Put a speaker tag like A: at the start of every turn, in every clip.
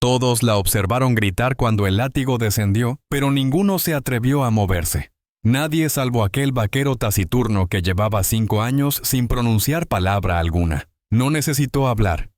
A: Todos la observaron gritar cuando el látigo descendió, pero ninguno se atrevió a moverse. Nadie salvo aquel vaquero taciturno que llevaba 5 años sin pronunciar palabra alguna. No necesitó hablar.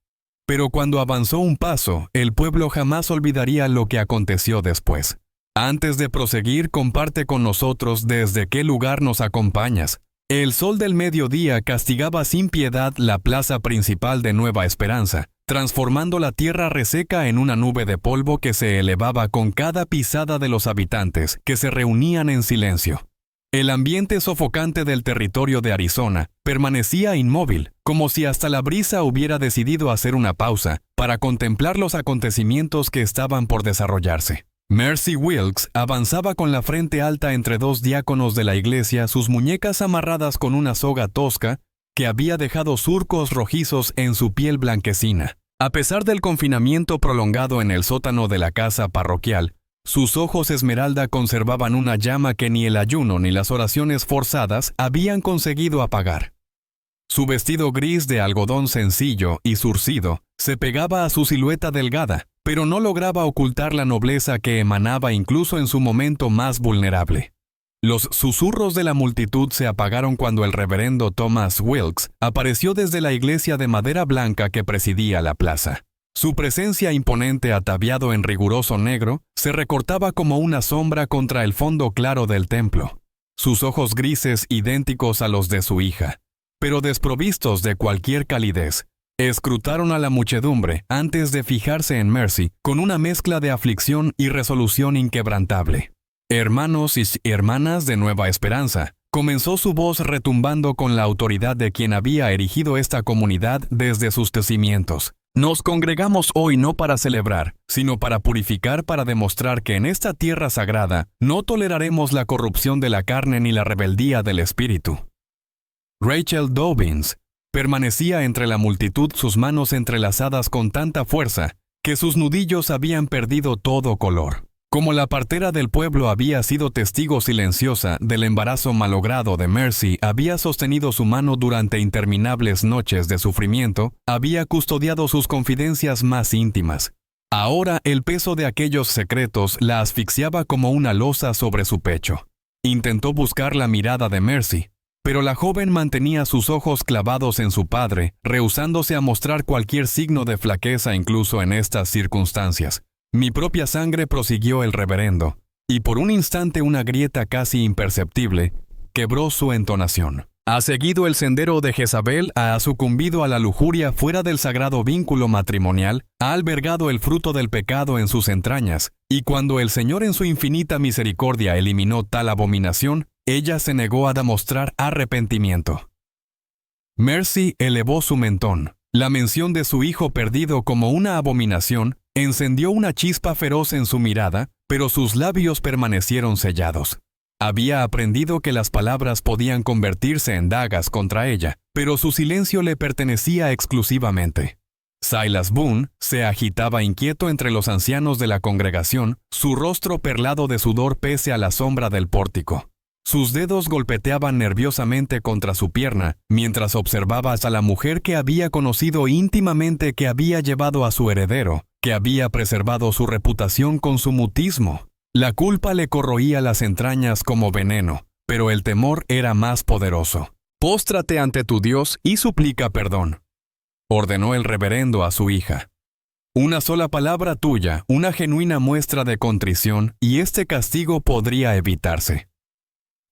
A: Pero cuando avanzó un paso, el pueblo jamás olvidaría lo que aconteció después. Antes de proseguir, comparte con nosotros desde qué lugar nos acompañas. El sol del mediodía castigaba sin piedad la plaza principal de Nueva Esperanza, transformando la tierra reseca en una nube de polvo que se elevaba con cada pisada de los habitantes, que se reunían en silencio. El ambiente sofocante del territorio de Arizona permanecía inmóvil, como si hasta la brisa hubiera decidido hacer una pausa para contemplar los acontecimientos que estaban por desarrollarse. Mercy Wilkes avanzaba con la frente alta entre 2 diáconos de la iglesia, sus muñecas amarradas con una soga tosca que había dejado surcos rojizos en su piel blanquecina. A pesar del confinamiento prolongado en el sótano de la casa parroquial, sus ojos esmeralda conservaban una llama que ni el ayuno ni las oraciones forzadas habían conseguido apagar. Su vestido gris de algodón sencillo y zurcido se pegaba a su silueta delgada, pero no lograba ocultar la nobleza que emanaba incluso en su momento más vulnerable. Los susurros de la multitud se apagaron cuando el reverendo Thomas Wilkes apareció desde la iglesia de madera blanca que presidía la plaza. Su presencia imponente, ataviado en riguroso negro, se recortaba como una sombra contra el fondo claro del templo. Sus ojos grises idénticos a los de su hija, pero desprovistos de cualquier calidez, escrutaron a la muchedumbre antes de fijarse en Mercy con una mezcla de aflicción y resolución inquebrantable. Hermanos y hermanas de Nueva Esperanza, comenzó su voz retumbando con la autoridad de quien había erigido esta comunidad desde sus cimientos. Nos congregamos hoy no para celebrar, sino para purificar, para demostrar que en esta tierra sagrada no toleraremos la corrupción de la carne ni la rebeldía del espíritu. Rachel Dobbins permanecía entre la multitud, sus manos entrelazadas con tanta fuerza que sus nudillos habían perdido todo color. Como la partera del pueblo había sido testigo silenciosa del embarazo malogrado de Mercy, había sostenido su mano durante interminables noches de sufrimiento, había custodiado sus confidencias más íntimas. Ahora el peso de aquellos secretos la asfixiaba como una losa sobre su pecho. Intentó buscar la mirada de Mercy, pero la joven mantenía sus ojos clavados en su padre, rehusándose a mostrar cualquier signo de flaqueza incluso en estas circunstancias. Mi propia sangre, prosiguió el reverendo, y por un instante una grieta casi imperceptible quebró su entonación. Ha seguido el sendero de Jezabel, ha sucumbido a la lujuria fuera del sagrado vínculo matrimonial, ha albergado el fruto del pecado en sus entrañas, y cuando el Señor en su infinita misericordia eliminó tal abominación, ella se negó a demostrar arrepentimiento. Mercy elevó su mentón. La mención de su hijo perdido como una abominación encendió una chispa feroz en su mirada, pero sus labios permanecieron sellados. Había aprendido que las palabras podían convertirse en dagas contra ella, pero su silencio le pertenecía exclusivamente. Silas Boone se agitaba inquieto entre los ancianos de la congregación, su rostro perlado de sudor pese a la sombra del pórtico. Sus dedos golpeteaban nerviosamente contra su pierna, mientras observaba a la mujer que había conocido íntimamente, que había llevado a su heredero, que había preservado su reputación con su mutismo. La culpa le corroía las entrañas como veneno, pero el temor era más poderoso. «Póstrate ante tu Dios y suplica perdón», ordenó el reverendo a su hija. «Una sola palabra tuya, una genuina muestra de contrición, y este castigo podría evitarse».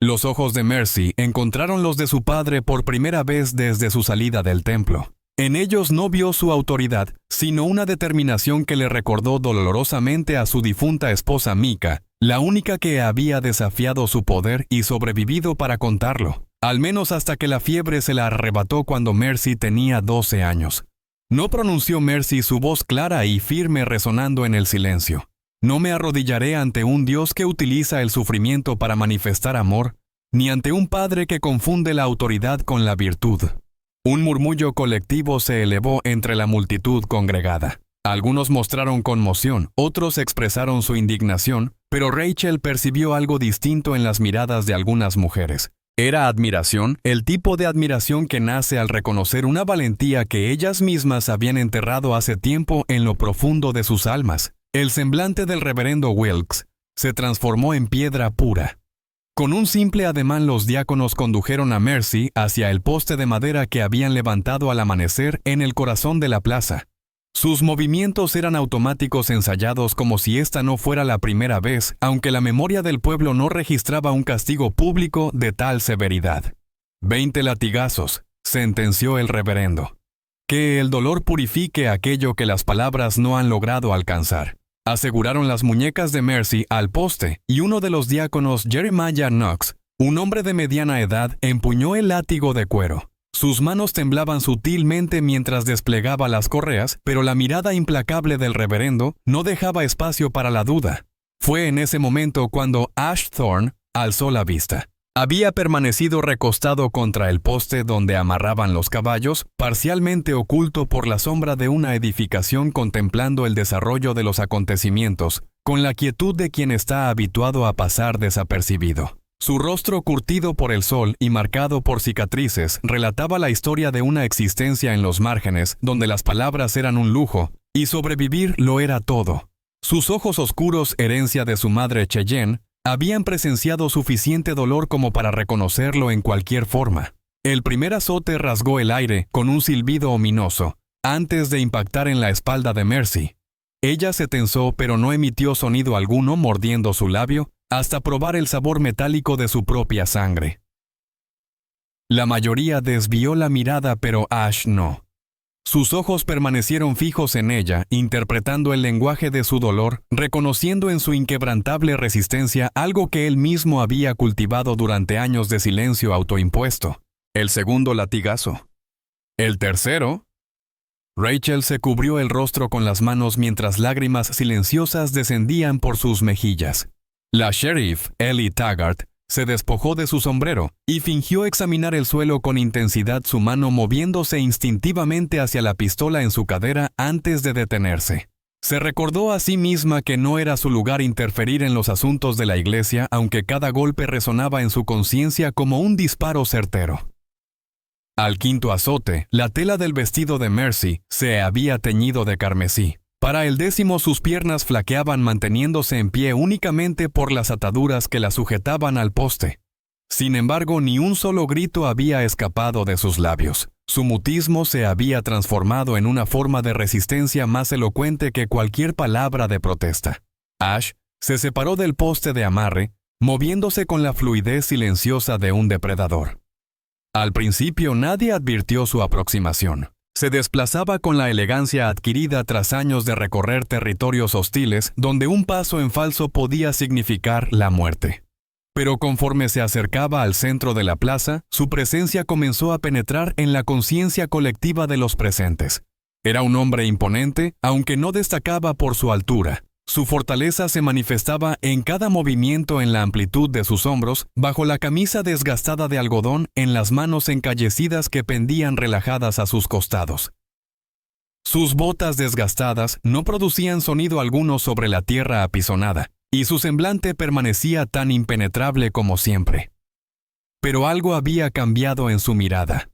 A: Los ojos de Mercy encontraron los de su padre por primera vez desde su salida del templo. En ellos no vio su autoridad, sino una determinación que le recordó dolorosamente a su difunta esposa Micah, la única que había desafiado su poder y sobrevivido para contarlo, al menos hasta que la fiebre se la arrebató cuando Mercy tenía 12 años. No pronunció Mercy, su voz clara y firme resonando en el silencio. No me arrodillaré ante un Dios que utiliza el sufrimiento para manifestar amor, ni ante un padre que confunde la autoridad con la virtud. Un murmullo colectivo se elevó entre la multitud congregada. Algunos mostraron conmoción, otros expresaron su indignación, pero Rachel percibió algo distinto en las miradas de algunas mujeres. Era admiración, el tipo de admiración que nace al reconocer una valentía que ellas mismas habían enterrado hace tiempo en lo profundo de sus almas. El semblante del reverendo Wilkes se transformó en piedra pura. Con un simple ademán los diáconos condujeron a Mercy hacia el poste de madera que habían levantado al amanecer en el corazón de la plaza. Sus movimientos eran automáticos ensayados como si esta no fuera la primera vez, aunque la memoria del pueblo no registraba un castigo público de tal severidad. 20 latigazos, sentenció el reverendo. Que el dolor purifique aquello que las palabras no han logrado alcanzar. Aseguraron las muñecas de Mercy al poste, y uno de los diáconos, Jeremiah Knox, un hombre de mediana edad, empuñó el látigo de cuero. Sus manos temblaban sutilmente mientras desplegaba las correas, pero la mirada implacable del reverendo no dejaba espacio para la duda. Fue en ese momento cuando Ashthorne alzó la vista. Había permanecido recostado contra el poste donde amarraban los caballos, parcialmente oculto por la sombra de una edificación contemplando el desarrollo de los acontecimientos, con la quietud de quien está habituado a pasar desapercibido. Su rostro curtido por el sol y marcado por cicatrices relataba la historia de una existencia en los márgenes donde las palabras eran un lujo y sobrevivir lo era todo. Sus ojos oscuros, herencia de su madre Cheyenne, habían presenciado suficiente dolor como para reconocerlo en cualquier forma. El primer azote rasgó el aire con un silbido ominoso, antes de impactar en la espalda de Mercy. Ella se tensó pero no emitió sonido alguno mordiendo su labio, hasta probar el sabor metálico de su propia sangre. La mayoría desvió la mirada, pero Ash no. Sus ojos permanecieron fijos en ella, interpretando el lenguaje de su dolor, reconociendo en su inquebrantable resistencia algo que él mismo había cultivado durante años de silencio autoimpuesto. El segundo latigazo. El tercero. Rachel se cubrió el rostro con las manos mientras lágrimas silenciosas descendían por sus mejillas. La sheriff, Ellie Taggart, se despojó de su sombrero y fingió examinar el suelo con intensidad, su mano moviéndose instintivamente hacia la pistola en su cadera antes de detenerse. Se recordó a sí misma que no era su lugar interferir en los asuntos de la iglesia, aunque cada golpe resonaba en su conciencia como un disparo certero. Al quinto azote, la tela del vestido de Mercy se había teñido de carmesí. Para el 10º sus piernas flaqueaban manteniéndose en pie únicamente por las ataduras que la sujetaban al poste. Sin embargo, ni un solo grito había escapado de sus labios. Su mutismo se había transformado en una forma de resistencia más elocuente que cualquier palabra de protesta. Ash se separó del poste de amarre, moviéndose con la fluidez silenciosa de un depredador. Al principio nadie advirtió su aproximación. Se desplazaba con la elegancia adquirida tras años de recorrer territorios hostiles donde un paso en falso podía significar la muerte. Pero conforme se acercaba al centro de la plaza, su presencia comenzó a penetrar en la conciencia colectiva de los presentes. Era un hombre imponente, aunque no destacaba por su altura. Su fortaleza se manifestaba en cada movimiento, en la amplitud de sus hombros, bajo la camisa desgastada de algodón, en las manos encallecidas que pendían relajadas a sus costados. Sus botas desgastadas no producían sonido alguno sobre la tierra apisonada, y su semblante permanecía tan impenetrable como siempre. Pero algo había cambiado en su mirada.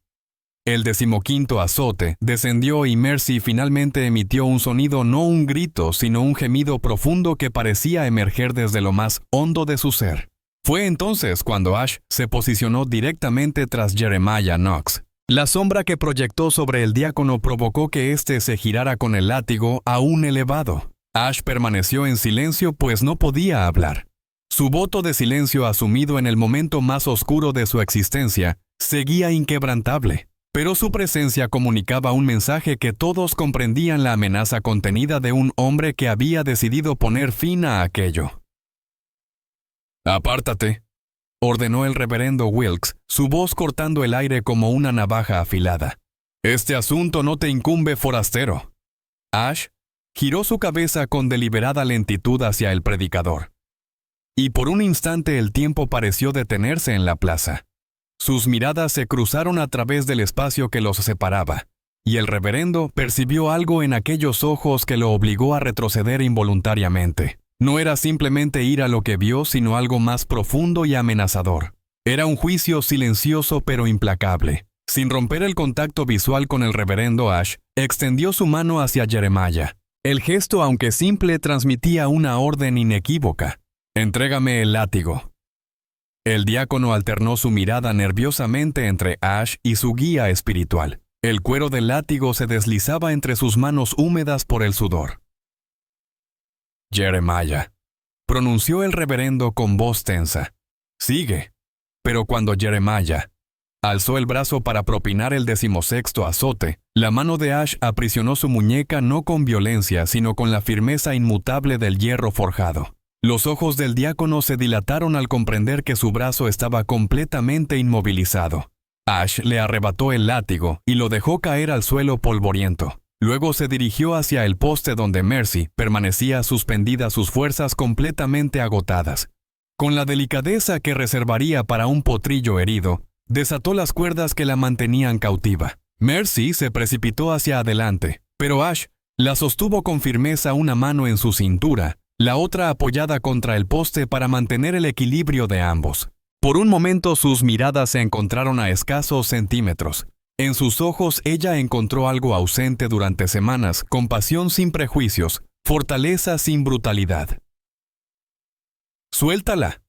A: El 15º azote descendió y Mercy finalmente emitió un sonido, no un grito, sino un gemido profundo que parecía emerger desde lo más hondo de su ser. Fue entonces cuando Ash se posicionó directamente tras Jeremiah Knox. La sombra que proyectó sobre el diácono provocó que éste se girara con el látigo aún elevado. Ash permaneció en silencio pues no podía hablar. Su voto de silencio asumido en el momento más oscuro de su existencia seguía inquebrantable. Pero su presencia comunicaba un mensaje que todos comprendían: la amenaza contenida de un hombre que había decidido poner fin a aquello. «Apártate», ordenó el reverendo Wilkes, su voz cortando el aire como una navaja afilada. «Este asunto no te incumbe, forastero». Ash giró su cabeza con deliberada lentitud hacia el predicador. Y por un instante el tiempo pareció detenerse en la plaza. Sus miradas se cruzaron a través del espacio que los separaba, y el reverendo percibió algo en aquellos ojos que lo obligó a retroceder involuntariamente. No era simplemente ira lo que vio, sino algo más profundo y amenazador. Era un juicio silencioso pero implacable. Sin romper el contacto visual con el reverendo Ash, extendió su mano hacia Jeremiah. El gesto, aunque simple, transmitía una orden inequívoca. «Entrégame el látigo». El diácono alternó su mirada nerviosamente entre Ash y su guía espiritual. El cuero del látigo se deslizaba entre sus manos húmedas por el sudor. «Jeremiah», pronunció el reverendo con voz tensa. «Sigue». Pero cuando Jeremiah alzó el brazo para propinar el 16º azote, la mano de Ash aprisionó su muñeca no con violencia, sino con la firmeza inmutable del hierro forjado. Los ojos del diácono se dilataron al comprender que su brazo estaba completamente inmovilizado. Ash le arrebató el látigo y lo dejó caer al suelo polvoriento. Luego se dirigió hacia el poste donde Mercy permanecía suspendida, sus fuerzas completamente agotadas. Con la delicadeza que reservaría para un potrillo herido, desató las cuerdas que la mantenían cautiva. Mercy se precipitó hacia adelante, pero Ash la sostuvo con firmeza, una mano en su cintura, la otra apoyada contra el poste para mantener el equilibrio de ambos. Por un momento sus miradas se encontraron a escasos centímetros. En sus ojos ella encontró algo ausente durante semanas: compasión sin prejuicios, fortaleza sin brutalidad. «Suéltala».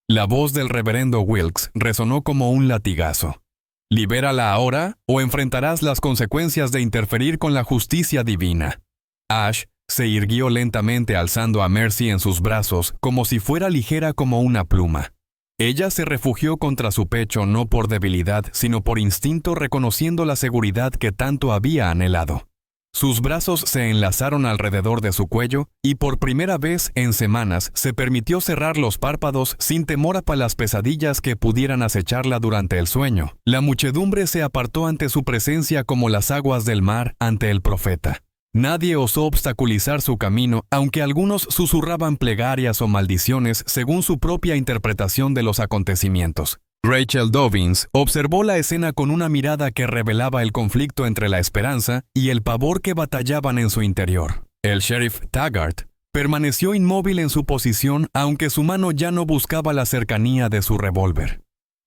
A: La voz del reverendo Wilkes resonó como un latigazo. «Libérala ahora o enfrentarás las consecuencias de interferir con la justicia divina». Ash se irguió lentamente, alzando a Mercy en sus brazos como si fuera ligera como una pluma. Ella se refugió contra su pecho no por debilidad, sino por instinto, reconociendo la seguridad que tanto había anhelado. Sus brazos se enlazaron alrededor de su cuello y por primera vez en semanas se permitió cerrar los párpados sin temor a las pesadillas que pudieran acecharla durante el sueño. La muchedumbre se apartó ante su presencia como las aguas del mar ante el profeta. Nadie osó obstaculizar su camino, aunque algunos susurraban plegarias o maldiciones según su propia interpretación de los acontecimientos. Rachel Dobbins observó la escena con una mirada que revelaba el conflicto entre la esperanza y el pavor que batallaban en su interior. El sheriff Taggart permaneció inmóvil en su posición, aunque su mano ya no buscaba la cercanía de su revólver.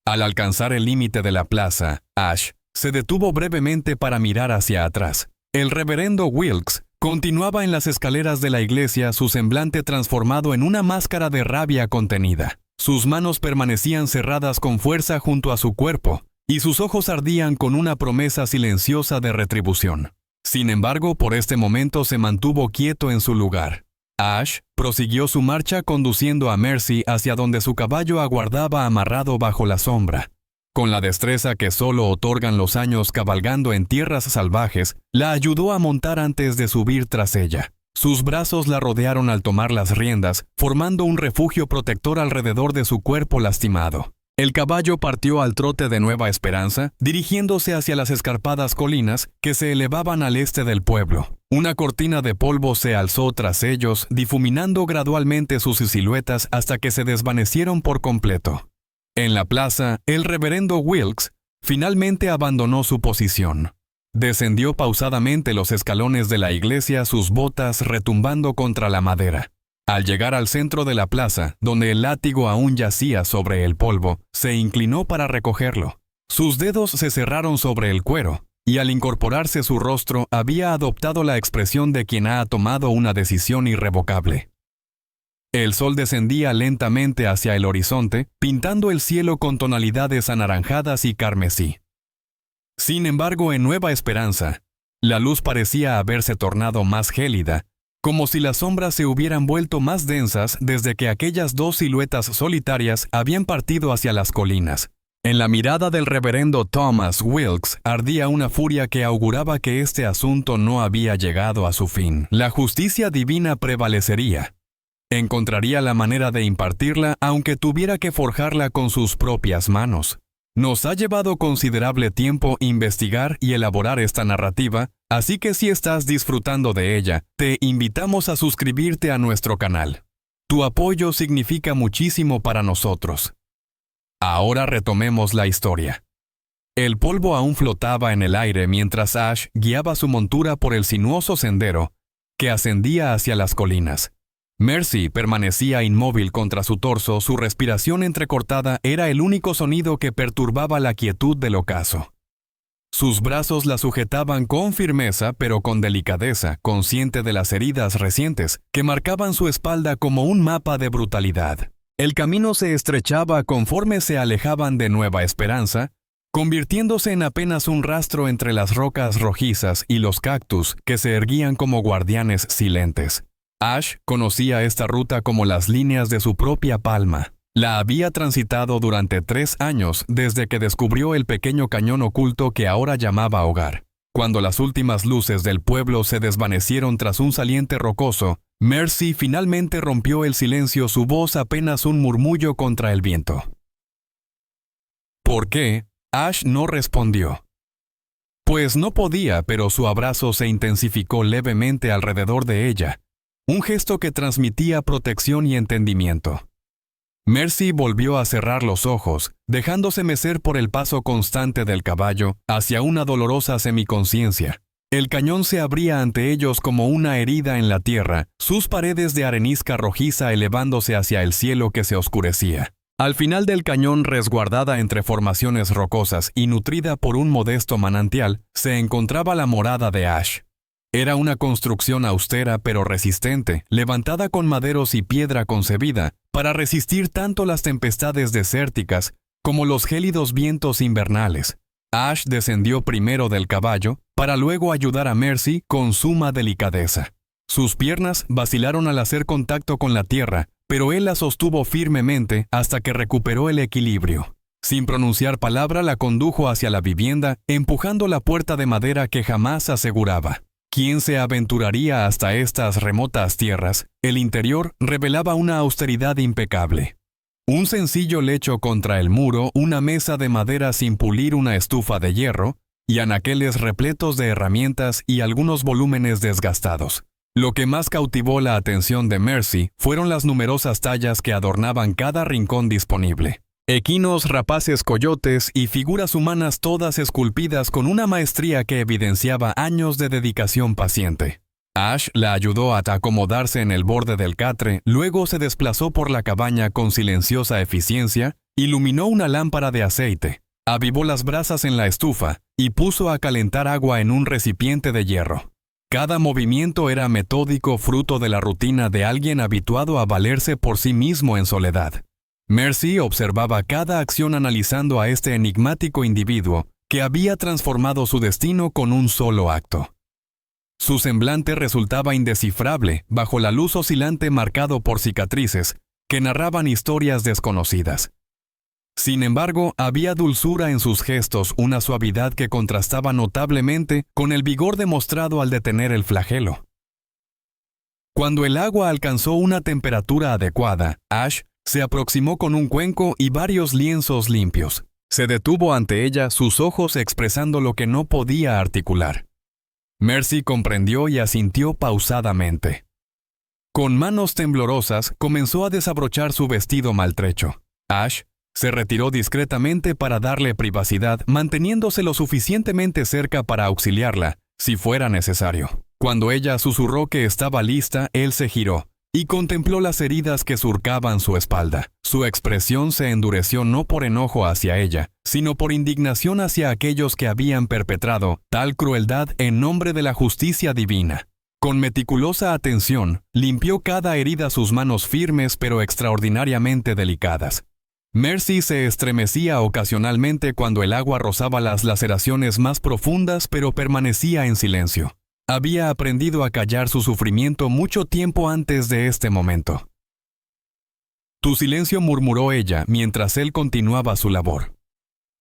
A: Al alcanzar el límite de la plaza, Ash se detuvo brevemente para mirar hacia atrás. El reverendo Wilkes continuaba en las escaleras de la iglesia, su semblante transformado en una máscara de rabia contenida. Sus manos permanecían cerradas con fuerza junto a su cuerpo, y sus ojos ardían con una promesa silenciosa de retribución. Sin embargo, por este momento se mantuvo quieto en su lugar. Ash prosiguió su marcha, conduciendo a Mercy hacia donde su caballo aguardaba amarrado bajo la sombra. Con la destreza que solo otorgan los años cabalgando en tierras salvajes, la ayudó a montar antes de subir tras ella. Sus brazos la rodearon al tomar las riendas, formando un refugio protector alrededor de su cuerpo lastimado. El caballo partió al trote de Nueva Esperanza, dirigiéndose hacia las escarpadas colinas que se elevaban al este del pueblo. Una cortina de polvo se alzó tras ellos, difuminando gradualmente sus siluetas hasta que se desvanecieron por completo. En la plaza, el reverendo Wilkes finalmente abandonó su posición. Descendió pausadamente los escalones de la iglesia, sus botas retumbando contra la madera. Al llegar al centro de la plaza, donde el látigo aún yacía sobre el polvo, se inclinó para recogerlo. Sus dedos se cerraron sobre el cuero, y al incorporarse su rostro había adoptado la expresión de quien ha tomado una decisión irrevocable. El sol descendía lentamente hacia el horizonte, pintando el cielo con tonalidades anaranjadas y carmesí. Sin embargo, en Nueva Esperanza, la luz parecía haberse tornado más gélida, como si las sombras se hubieran vuelto más densas desde que aquellas dos siluetas solitarias habían partido hacia las colinas. En la mirada del reverendo Thomas Wilkes ardía una furia que auguraba que este asunto no había llegado a su fin. La justicia divina prevalecería. Encontraría la manera de impartirla, aunque tuviera que forjarla con sus propias manos. Nos ha llevado considerable tiempo investigar y elaborar esta narrativa, así que si estás disfrutando de ella, te invitamos a suscribirte a nuestro canal. Tu apoyo significa muchísimo para nosotros. Ahora retomemos la historia. El polvo aún flotaba en el aire mientras Ash guiaba su montura por el sinuoso sendero que ascendía hacia las colinas. Mercy permanecía inmóvil contra su torso, su respiración entrecortada era el único sonido que perturbaba la quietud del ocaso. Sus brazos la sujetaban con firmeza pero con delicadeza, consciente de las heridas recientes, que marcaban su espalda como un mapa de brutalidad. El camino se estrechaba conforme se alejaban de Nueva Esperanza, convirtiéndose en apenas un rastro entre las rocas rojizas y los cactus que se erguían como guardianes silentes. Ash conocía esta ruta como las líneas de su propia palma. La había transitado durante 3 años desde que descubrió el pequeño cañón oculto que ahora llamaba hogar. Cuando las últimas luces del pueblo se desvanecieron tras un saliente rocoso, Mercy finalmente rompió el silencio, su voz apenas un murmullo contra el viento. ¿Por qué? Ash no respondió. Pues no podía, pero su abrazo se intensificó levemente alrededor de ella, un gesto que transmitía protección y entendimiento. Mercy volvió a cerrar los ojos, dejándose mecer por el paso constante del caballo hacia una dolorosa semiconsciencia. El cañón se abría ante ellos como una herida en la tierra, sus paredes de arenisca rojiza elevándose hacia el cielo que se oscurecía. Al final del cañón, resguardada entre formaciones rocosas y nutrida por un modesto manantial, se encontraba la morada de Ash. Era una construcción austera pero resistente, levantada con maderos y piedra concebida para resistir tanto las tempestades desérticas como los gélidos vientos invernales. Ash descendió primero del caballo para luego ayudar a Mercy con suma delicadeza. Sus piernas vacilaron al hacer contacto con la tierra, pero él la sostuvo firmemente hasta que recuperó el equilibrio. Sin pronunciar palabra la condujo hacia la vivienda, empujando la puerta de madera que jamás aseguraba. ¿Quién se aventuraría hasta estas remotas tierras? El interior revelaba una austeridad impecable. Un sencillo lecho contra el muro, una mesa de madera sin pulir, una estufa de hierro, y anaqueles repletos de herramientas y algunos volúmenes desgastados. Lo que más cautivó la atención de Mercy fueron las numerosas tallas que adornaban cada rincón disponible. Equinos, rapaces, coyotes y figuras humanas, todas esculpidas con una maestría que evidenciaba años de dedicación paciente. Ash la ayudó a acomodarse en el borde del catre, luego se desplazó por la cabaña con silenciosa eficiencia, iluminó una lámpara de aceite, avivó las brasas en la estufa y puso a calentar agua en un recipiente de hierro. Cada movimiento era metódico, fruto de la rutina de alguien habituado a valerse por sí mismo en soledad. Mercy observaba cada acción analizando a este enigmático individuo que había transformado su destino con un solo acto. Su semblante resultaba indescifrable bajo la luz oscilante marcado por cicatrices que narraban historias desconocidas. Sin embargo, había dulzura en sus gestos, una suavidad que contrastaba notablemente con el vigor demostrado al detener el flagelo. Cuando el agua alcanzó una temperatura adecuada, Ash se aproximó con un cuenco y varios lienzos limpios. Se detuvo ante ella, sus ojos expresando lo que no podía articular. Mercy comprendió y asintió pausadamente. Con manos temblorosas, comenzó a desabrochar su vestido maltrecho. Ash se retiró discretamente para darle privacidad, manteniéndose lo suficientemente cerca para auxiliarla, si fuera necesario. Cuando ella susurró que estaba lista, él se giró y contempló las heridas que surcaban su espalda. Su expresión se endureció no por enojo hacia ella, sino por indignación hacia aquellos que habían perpetrado tal crueldad en nombre de la justicia divina. Con meticulosa atención, limpió cada herida sus manos firmes pero extraordinariamente delicadas. Mercy se estremecía ocasionalmente cuando el agua rozaba las laceraciones más profundas, pero permanecía en silencio. Había aprendido a callar su sufrimiento mucho tiempo antes de este momento. «Tu silencio», murmuró ella mientras él continuaba su labor.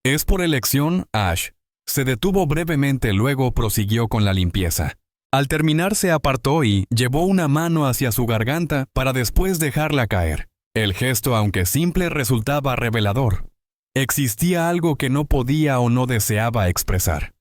A: «¿Es por elección, Ash?» Se detuvo brevemente, luego prosiguió con la limpieza. Al terminar se apartó y llevó una mano hacia su garganta para después dejarla caer. El gesto, aunque simple, resultaba revelador. Existía algo que no podía o no deseaba expresar.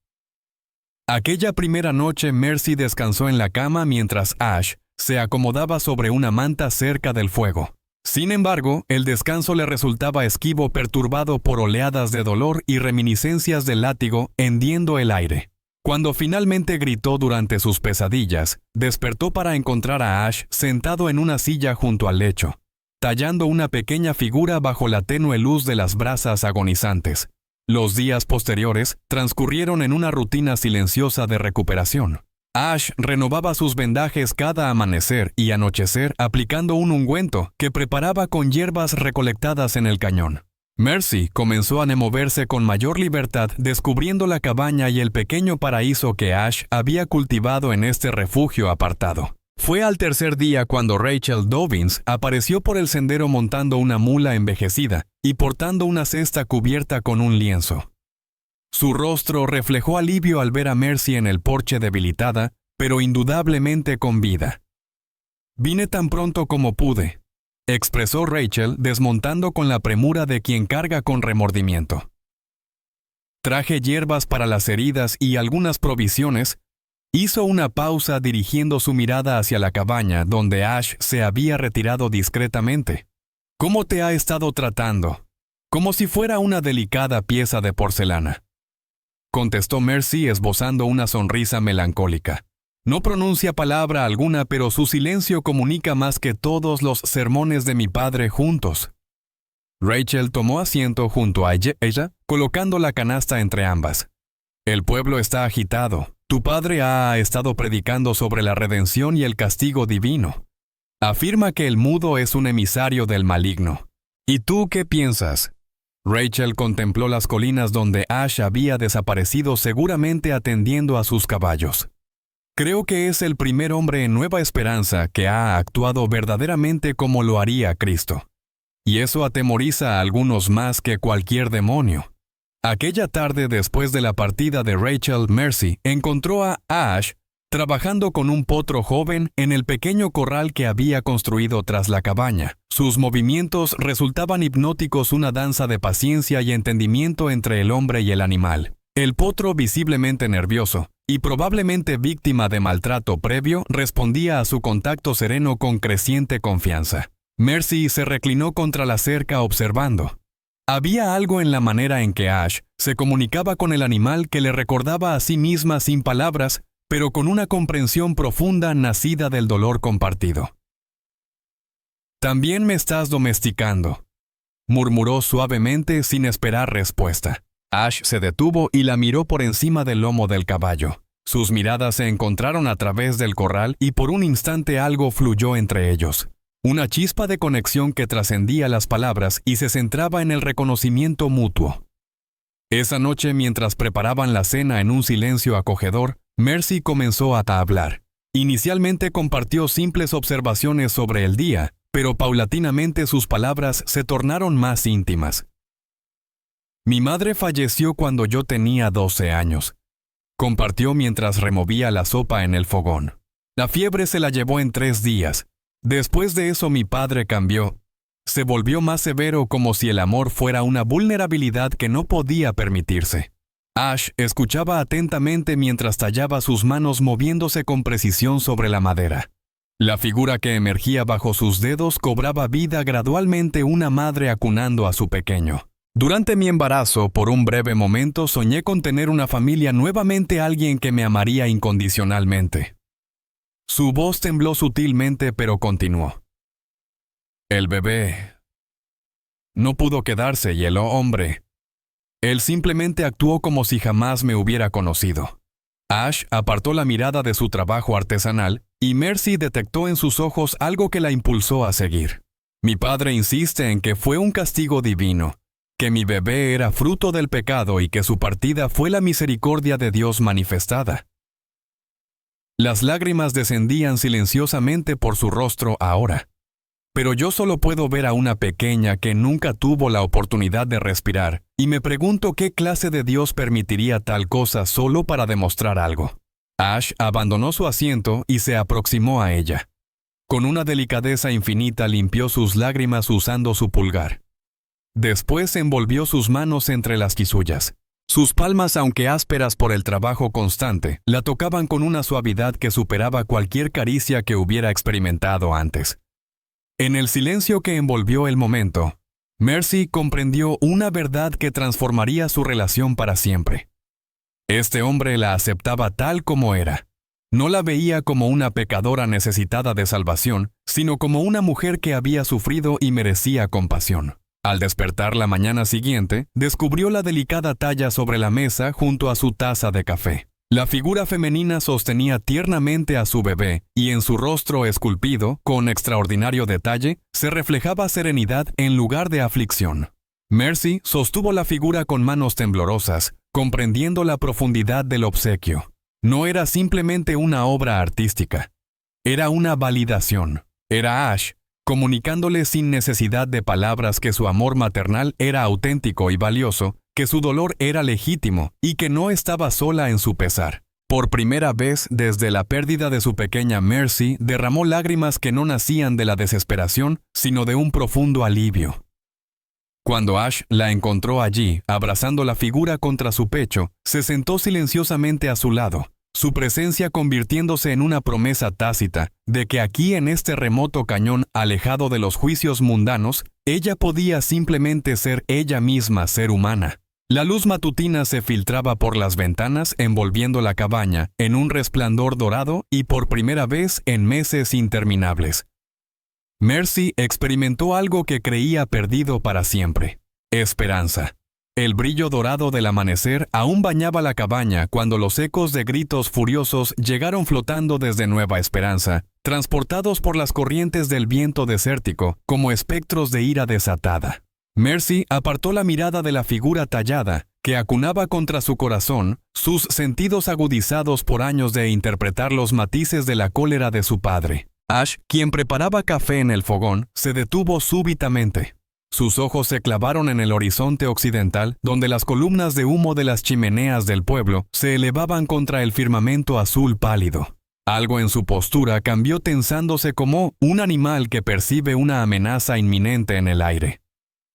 A: Aquella primera noche Mercy descansó en la cama mientras Ash se acomodaba sobre una manta cerca del fuego. Sin embargo, el descanso le resultaba esquivo, perturbado por oleadas de dolor y reminiscencias del látigo hendiendo el aire. Cuando finalmente gritó durante sus pesadillas, despertó para encontrar a Ash sentado en una silla junto al lecho, tallando una pequeña figura bajo la tenue luz de las brasas agonizantes. Los días posteriores transcurrieron en una rutina silenciosa de recuperación. Ash renovaba sus vendajes cada amanecer y anochecer aplicando un ungüento que preparaba con hierbas recolectadas en el cañón. Mercy comenzó a moverse con mayor libertad, descubriendo la cabaña y el pequeño paraíso que Ash había cultivado en este refugio apartado. Fue al tercer día cuando Rachel Dobbins apareció por el sendero montando una mula envejecida y portando una cesta cubierta con un lienzo. Su rostro reflejó alivio al ver a Mercy en el porche debilitada, pero indudablemente con vida. «Vine tan pronto como pude», expresó Rachel desmontando con la premura de quien carga con remordimiento. «Traje hierbas para las heridas y algunas provisiones». Hizo una pausa dirigiendo su mirada hacia la cabaña donde Ash se había retirado discretamente. «¿Cómo te ha estado tratando?» «Como si fuera una delicada pieza de porcelana», contestó Mercy esbozando una sonrisa melancólica. No pronuncia palabra alguna, pero su silencio comunica más que todos los sermones de mi padre juntos. Rachel tomó asiento junto a ella, colocando la canasta entre ambas. «El pueblo está agitado. Tu padre ha estado predicando sobre la redención y el castigo divino. Afirma que el mudo es un emisario del maligno. ¿Y tú qué piensas?» Rachel contempló las colinas donde Ash había desaparecido, seguramente atendiendo a sus caballos. «Creo que es el primer hombre en Nueva Esperanza que ha actuado verdaderamente como lo haría Cristo. Y eso atemoriza a algunos más que cualquier demonio». Aquella tarde, después de la partida de Rachel, Mercy encontró a Ash trabajando con un potro joven en el pequeño corral que había construido tras la cabaña. Sus movimientos resultaban hipnóticos, una danza de paciencia y entendimiento entre el hombre y el animal. El potro, visiblemente nervioso y probablemente víctima de maltrato previo, respondía a su contacto sereno con creciente confianza. Mercy se reclinó contra la cerca observando. Había algo en la manera en que Ash se comunicaba con el animal que le recordaba a sí misma sin palabras, pero con una comprensión profunda nacida del dolor compartido. «También me estás domesticando», murmuró suavemente sin esperar respuesta. Ash se detuvo y la miró por encima del lomo del caballo. Sus miradas se encontraron a través del corral y por un instante algo fluyó entre ellos. Una chispa de conexión que trascendía las palabras y se centraba en el reconocimiento mutuo. Esa noche, mientras preparaban la cena en un silencio acogedor, Mercy comenzó a hablar. Inicialmente compartió simples observaciones sobre el día, pero paulatinamente sus palabras se tornaron más íntimas. «Mi madre falleció cuando yo tenía 12 años», compartió mientras removía la sopa en el fogón. «La fiebre se la llevó en 3 días. Después de eso mi padre cambió. Se volvió más severo, como si el amor fuera una vulnerabilidad que no podía permitirse». Ash escuchaba atentamente mientras tallaba sus manos moviéndose con precisión sobre la madera. La figura que emergía bajo sus dedos cobraba vida gradualmente, una madre acunando a su pequeño. «Durante mi embarazo, por un breve momento, soñé con tener una familia nuevamente, alguien que me amaría incondicionalmente». Su voz tembló sutilmente, pero continuó. «El bebé no pudo quedarse y el hombre. Él simplemente actuó como si jamás me hubiera conocido». Ash apartó la mirada de su trabajo artesanal y Mercy detectó en sus ojos algo que la impulsó a seguir. «Mi padre insiste en que fue un castigo divino, que mi bebé era fruto del pecado y que su partida fue la misericordia de Dios manifestada». Las lágrimas descendían silenciosamente por su rostro ahora. «Pero yo solo puedo ver a una pequeña que nunca tuvo la oportunidad de respirar, y me pregunto qué clase de Dios permitiría tal cosa solo para demostrar algo». Ash abandonó su asiento y se aproximó a ella. Con una delicadeza infinita limpió sus lágrimas usando su pulgar. Después envolvió sus manos entre las suyas. Sus palmas, aunque ásperas por el trabajo constante, la tocaban con una suavidad que superaba cualquier caricia que hubiera experimentado antes. En el silencio que envolvió el momento, Mercy comprendió una verdad que transformaría su relación para siempre. Este hombre la aceptaba tal como era. No la veía como una pecadora necesitada de salvación, sino como una mujer que había sufrido y merecía compasión. Al despertar la mañana siguiente, descubrió la delicada talla sobre la mesa junto a su taza de café. La figura femenina sostenía tiernamente a su bebé, y en su rostro esculpido, con extraordinario detalle, se reflejaba serenidad en lugar de aflicción. Mercy sostuvo la figura con manos temblorosas, comprendiendo la profundidad del obsequio. No era simplemente una obra artística. Era una validación. Era Ash, comunicándole sin necesidad de palabras que su amor maternal era auténtico y valioso, que su dolor era legítimo y que no estaba sola en su pesar. Por primera vez desde la pérdida de su pequeña Mercy, derramó lágrimas que no nacían de la desesperación, sino de un profundo alivio. Cuando Ash la encontró allí, abrazando la figura contra su pecho, se sentó silenciosamente a su lado, su presencia convirtiéndose en una promesa tácita de que aquí en este remoto cañón alejado de los juicios mundanos, ella podía simplemente ser ella misma ser humana. La luz matutina se filtraba por las ventanas envolviendo la cabaña en un resplandor dorado y por primera vez en meses interminables. Mercy experimentó algo que creía perdido para siempre: esperanza. El brillo dorado del amanecer aún bañaba la cabaña cuando los ecos de gritos furiosos llegaron flotando desde Nueva Esperanza, transportados por las corrientes del viento desértico como espectros de ira desatada. Mercy apartó la mirada de la figura tallada que acunaba contra su corazón, sus sentidos agudizados por años de interpretar los matices de la cólera de su padre. Ash, quien preparaba café en el fogón, se detuvo súbitamente. Sus ojos se clavaron en el horizonte occidental, donde las columnas de humo de las chimeneas del pueblo se elevaban contra el firmamento azul pálido. Algo en su postura cambió tensándose como un animal que percibe una amenaza inminente en el aire.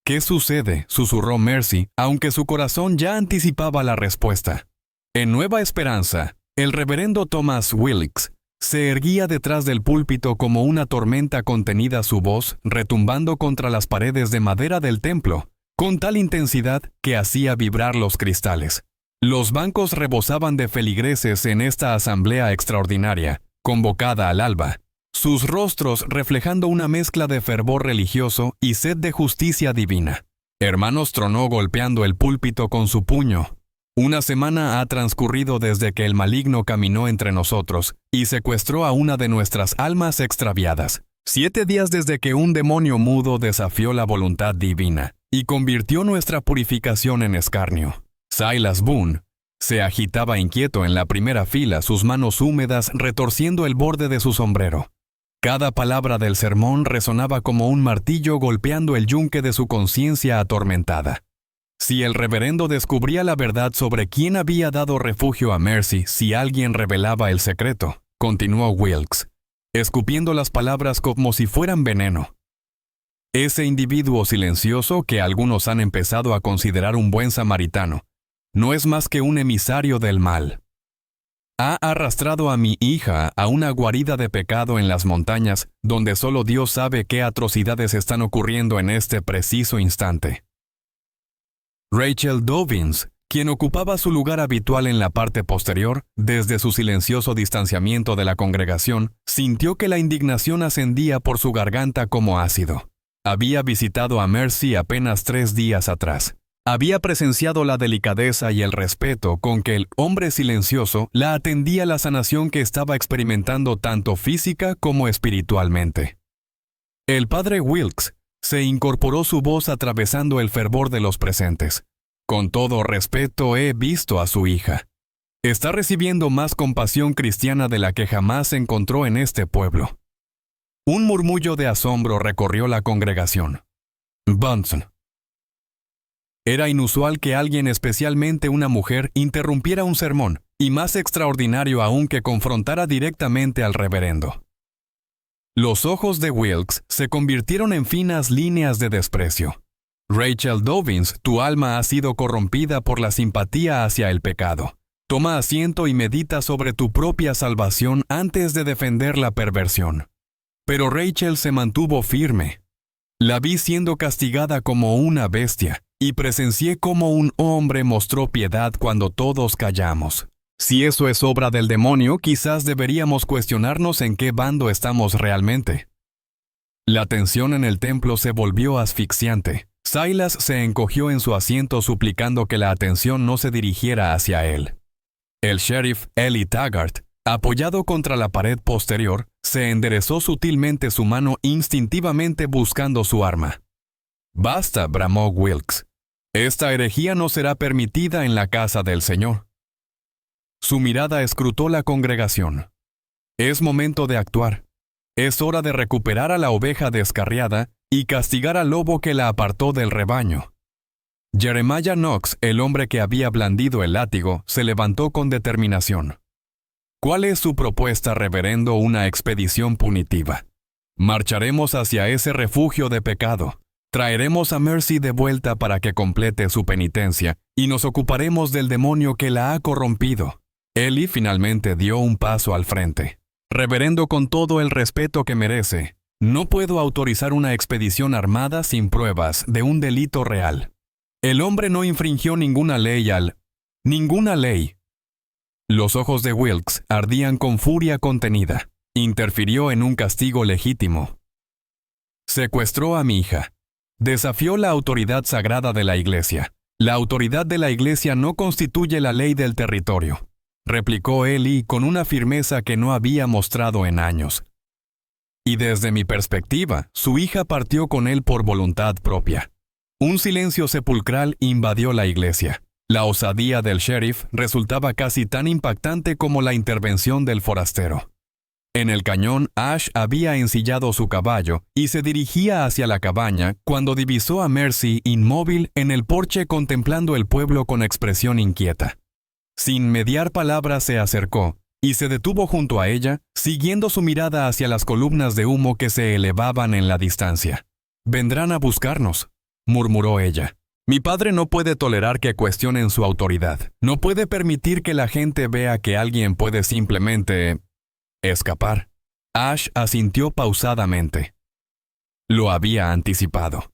A: ¿Qué sucede?, susurró Mercy, aunque su corazón ya anticipaba la respuesta. En Nueva Esperanza, el reverendo Thomas Wilkes se erguía detrás del púlpito como una tormenta contenida, su voz retumbando contra las paredes de madera del templo, con tal intensidad que hacía vibrar los cristales. Los bancos rebosaban de feligreses en esta asamblea extraordinaria, convocada al alba, sus rostros reflejando una mezcla de fervor religioso y sed de justicia divina. Hermanos, tronó golpeando el púlpito con su puño. Una semana ha transcurrido desde que el maligno caminó entre nosotros y secuestró a una de nuestras almas extraviadas. 7 días desde que un demonio mudo desafió la voluntad divina y convirtió nuestra purificación en escarnio. Silas Boone se agitaba inquieto en la primera fila, sus manos húmedas retorciendo el borde de su sombrero. Cada palabra del sermón resonaba como un martillo golpeando el yunque de su conciencia atormentada. Si el reverendo descubría la verdad sobre quién había dado refugio a Mercy, si alguien revelaba el secreto, continuó Wilkes, escupiendo las palabras como si fueran veneno. Ese individuo silencioso que algunos han empezado a considerar un buen samaritano, no es más que un emisario del mal. Ha arrastrado a mi hija a una guarida de pecado en las montañas, donde solo Dios sabe qué atrocidades están ocurriendo en este preciso instante. Rachel Dobbins, quien ocupaba su lugar habitual en la parte posterior, desde su silencioso distanciamiento de la congregación, sintió que la indignación ascendía por su garganta como ácido. Había visitado a Mercy apenas 3 días atrás. Había presenciado la delicadeza y el respeto con que el hombre silencioso la atendía a la sanación que estaba experimentando tanto física como espiritualmente. El padre Wilkes se incorporó, su voz atravesando el fervor de los presentes. Con todo respeto, he visto a su hija. Está recibiendo más compasión cristiana de la que jamás encontró en este pueblo. Un murmullo de asombro recorrió la congregación. Bunsen. Era inusual que alguien, especialmente una mujer, interrumpiera un sermón, y más extraordinario aún que confrontara directamente al reverendo. Los ojos de Wilkes se convirtieron en finas líneas de desprecio. Rachel Dobbins, tu alma ha sido corrompida por la simpatía hacia el pecado. Toma asiento y medita sobre tu propia salvación antes de defender la perversión. Pero Rachel se mantuvo firme. La vi siendo castigada como una bestia, y presencié cómo un hombre mostró piedad cuando todos callamos. Si eso es obra del demonio, quizás deberíamos cuestionarnos en qué bando estamos realmente. La tensión en el templo se volvió asfixiante. Silas se encogió en su asiento suplicando que la atención no se dirigiera hacia él. El sheriff Eli Taggart, apoyado contra la pared posterior, se enderezó sutilmente su mano instintivamente buscando su arma. «Basta», bramó Wilkes. «Esta herejía no será permitida en la casa del Señor». Su mirada escrutó la congregación. «Es momento de actuar. Es hora de recuperar a la oveja descarriada y castigar al lobo que la apartó del rebaño». Jeremiah Knox, el hombre que había blandido el látigo, se levantó con determinación. «¿Cuál es su propuesta, reverendo? Una expedición punitiva. Marcharemos hacia ese refugio de pecado. Traeremos a Mercy de vuelta para que complete su penitencia y nos ocuparemos del demonio que la ha corrompido». Eli finalmente dio un paso al frente. «Reverendo, con todo el respeto que merece, no puedo autorizar una expedición armada sin pruebas de un delito real. El hombre no infringió ninguna ley ¡Ninguna ley!». Los ojos de Wilkes ardían con furia contenida. Interfirió en un castigo legítimo. Secuestró a mi hija. Desafió la autoridad sagrada de la Iglesia. La autoridad de la Iglesia no constituye la ley del territorio, replicó Eli con una firmeza que no había mostrado en años. Y desde mi perspectiva, su hija partió con él por voluntad propia. Un silencio sepulcral invadió la iglesia. La osadía del sheriff resultaba casi tan impactante como la intervención del forastero. En el cañón, Ash había ensillado su caballo y se dirigía hacia la cabaña cuando divisó a Mercy inmóvil en el porche contemplando el pueblo con expresión inquieta. Sin mediar palabra se acercó y se detuvo junto a ella, siguiendo su mirada hacia las columnas de humo que se elevaban en la distancia. «Vendrán a buscarnos», murmuró ella. «Mi padre no puede tolerar que cuestionen su autoridad. No puede permitir que la gente vea que alguien puede simplemente escapar». Ash asintió pausadamente. Lo había anticipado.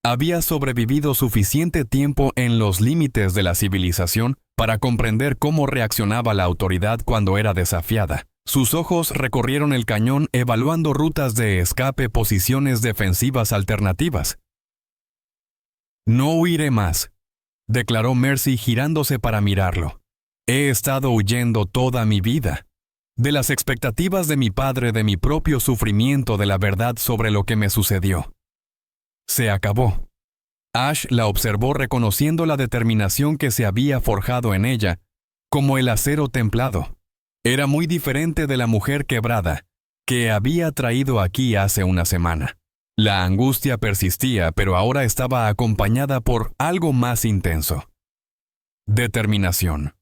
A: Había sobrevivido suficiente tiempo en los límites de la civilización para comprender cómo reaccionaba la autoridad cuando era desafiada. Sus ojos recorrieron el cañón evaluando rutas de escape, posiciones defensivas alternativas. «No huiré más», declaró Mercy girándose para mirarlo. «He estado huyendo toda mi vida. De las expectativas de mi padre, de mi propio sufrimiento, de la verdad sobre lo que me sucedió. Se acabó». Ash la observó reconociendo la determinación que se había forjado en ella, como el acero templado. Era muy diferente de la mujer quebrada que había traído aquí hace una semana. La angustia persistía, pero ahora estaba acompañada por algo más intenso. Determinación.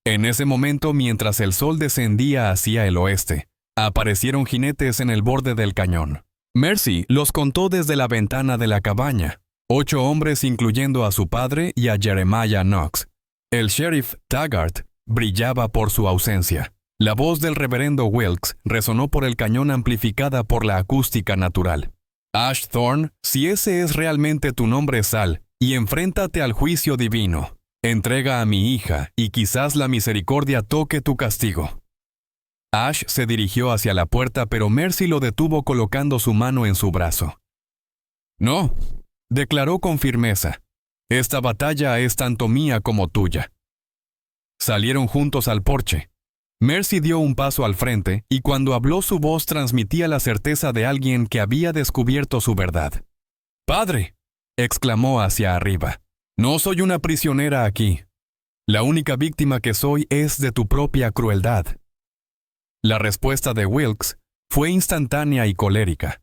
A: En ese momento, mientras el sol descendía hacia el oeste, aparecieron jinetes en el borde del cañón. Mercy los contó desde la ventana de la cabaña. 8 hombres, incluyendo a su padre y a Jeremiah Knox. El sheriff Taggart brillaba por su ausencia. La voz del reverendo Wilkes resonó por el cañón amplificada por la acústica natural. «Ash Thorne, si ese es realmente tu nombre, sal y enfréntate al juicio divino. Entrega a mi hija y quizás la misericordia toque tu castigo». Ash se dirigió hacia la puerta, pero Mercy lo detuvo colocando su mano en su brazo. «No», declaró con firmeza. «Esta batalla es tanto mía como tuya». Salieron juntos al porche. Mercy dio un paso al frente y cuando habló su voz transmitía la certeza de alguien que había descubierto su verdad. «Padre», exclamó hacia arriba, «no soy una prisionera aquí. La única víctima que soy es de tu propia crueldad». La respuesta de Wilkes fue instantánea y colérica.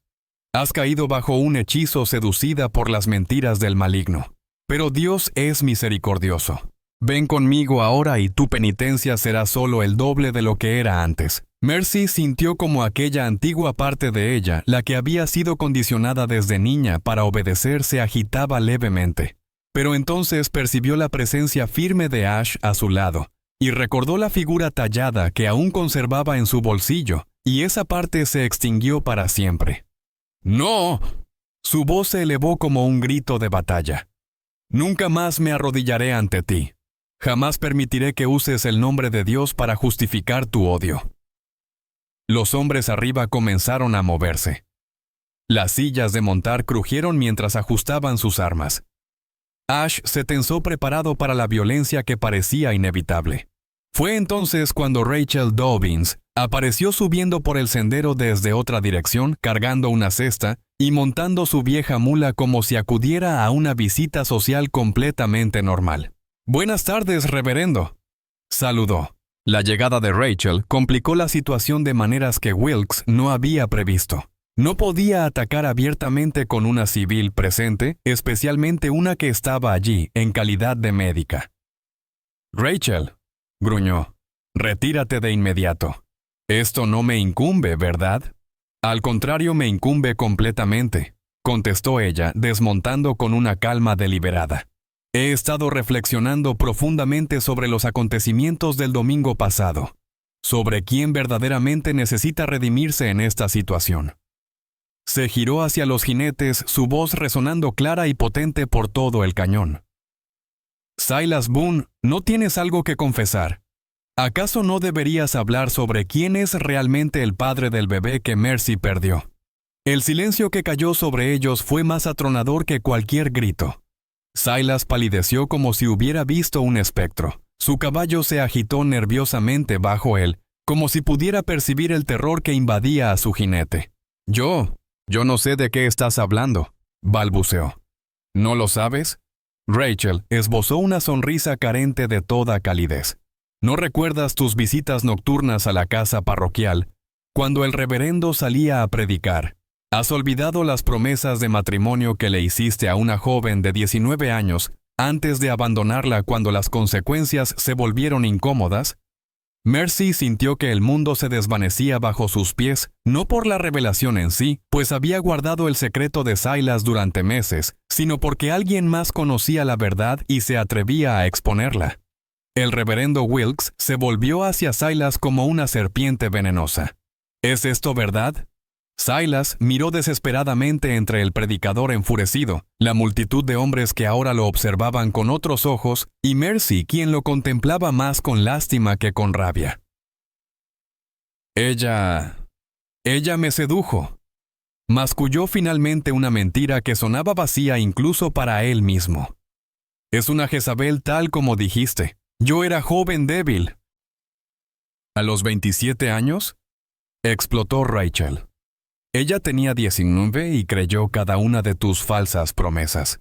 A: «Has caído bajo un hechizo, seducida por las mentiras del maligno. Pero Dios es misericordioso. Ven conmigo ahora y tu penitencia será solo el doble de lo que era antes». Mercy sintió como aquella antigua parte de ella, la que había sido condicionada desde niña para obedecer, se agitaba levemente. Pero entonces percibió la presencia firme de Ash a su lado, y recordó la figura tallada que aún conservaba en su bolsillo, y esa parte se extinguió para siempre. «¡No!». Su voz se elevó como un grito de batalla. Nunca más me arrodillaré ante ti. Jamás permitiré que uses el nombre de Dios para justificar tu odio. Los hombres arriba comenzaron a moverse. Las sillas de montar crujieron mientras ajustaban sus armas. Ash se tensó preparado para la violencia que parecía inevitable. Fue entonces cuando Rachel Dobbins apareció subiendo por el sendero desde otra dirección, cargando una cesta y montando su vieja mula como si acudiera a una visita social completamente normal. «Buenas tardes, reverendo», saludó. La llegada de Rachel complicó la situación de maneras que Wilkes no había previsto. No podía atacar abiertamente con una civil presente, especialmente una que estaba allí en calidad de médica. «Rachel», gruñó, «retírate de inmediato. Esto no me incumbe, ¿verdad?» «Al contrario, me incumbe completamente», contestó ella, desmontando con una calma deliberada. «He estado reflexionando profundamente sobre los acontecimientos del domingo pasado, sobre quién verdaderamente necesita redimirse en esta situación». Se giró hacia los jinetes, su voz resonando clara y potente por todo el cañón. «Silas Boone, ¿no tienes algo que confesar? ¿Acaso no deberías hablar sobre quién es realmente el padre del bebé que Mercy perdió?» El silencio que cayó sobre ellos fue más atronador que cualquier grito. Silas palideció como si hubiera visto un espectro. Su caballo se agitó nerviosamente bajo él, como si pudiera percibir el terror que invadía a su jinete. Yo no sé de qué estás hablando», balbuceó. «¿No lo sabes?» Rachel esbozó una sonrisa carente de toda calidez. «¿No recuerdas tus visitas nocturnas a la casa parroquial, cuando el reverendo salía a predicar? ¿Has olvidado las promesas de matrimonio que le hiciste a una joven de 19 años antes de abandonarla cuando las consecuencias se volvieron incómodas?» Mercy sintió que el mundo se desvanecía bajo sus pies, no por la revelación en sí, pues había guardado el secreto de Silas durante meses, sino porque alguien más conocía la verdad y se atrevía a exponerla. El reverendo Wilkes se volvió hacia Silas como una serpiente venenosa. «¿Es esto verdad?» Silas miró desesperadamente entre el predicador enfurecido, la multitud de hombres que ahora lo observaban con otros ojos, y Mercy, quien lo contemplaba más con lástima que con rabia. Ella me sedujo. Masculló finalmente una mentira que sonaba vacía incluso para él mismo. «Es una Jezabel tal como dijiste. Yo era joven débil». «¿A los 27 años?» explotó Rachel. «Ella tenía 19 y creyó cada una de tus falsas promesas».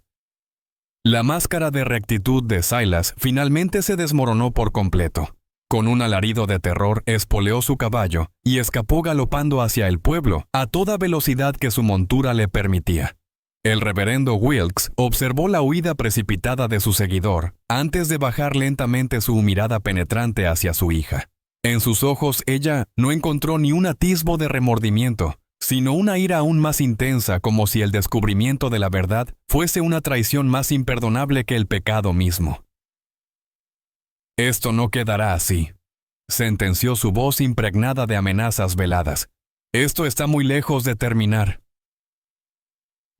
A: La máscara de rectitud de Silas finalmente se desmoronó por completo. Con un alarido de terror espoleó su caballo y escapó galopando hacia el pueblo a toda velocidad que su montura le permitía. El reverendo Wilkes observó la huida precipitada de su seguidor antes de bajar lentamente su mirada penetrante hacia su hija. En sus ojos ella no encontró ni un atisbo de remordimiento, sino una ira aún más intensa, como si el descubrimiento de la verdad fuese una traición más imperdonable que el pecado mismo. «Esto no quedará así», sentenció su voz impregnada de amenazas veladas. «Esto está muy lejos de terminar».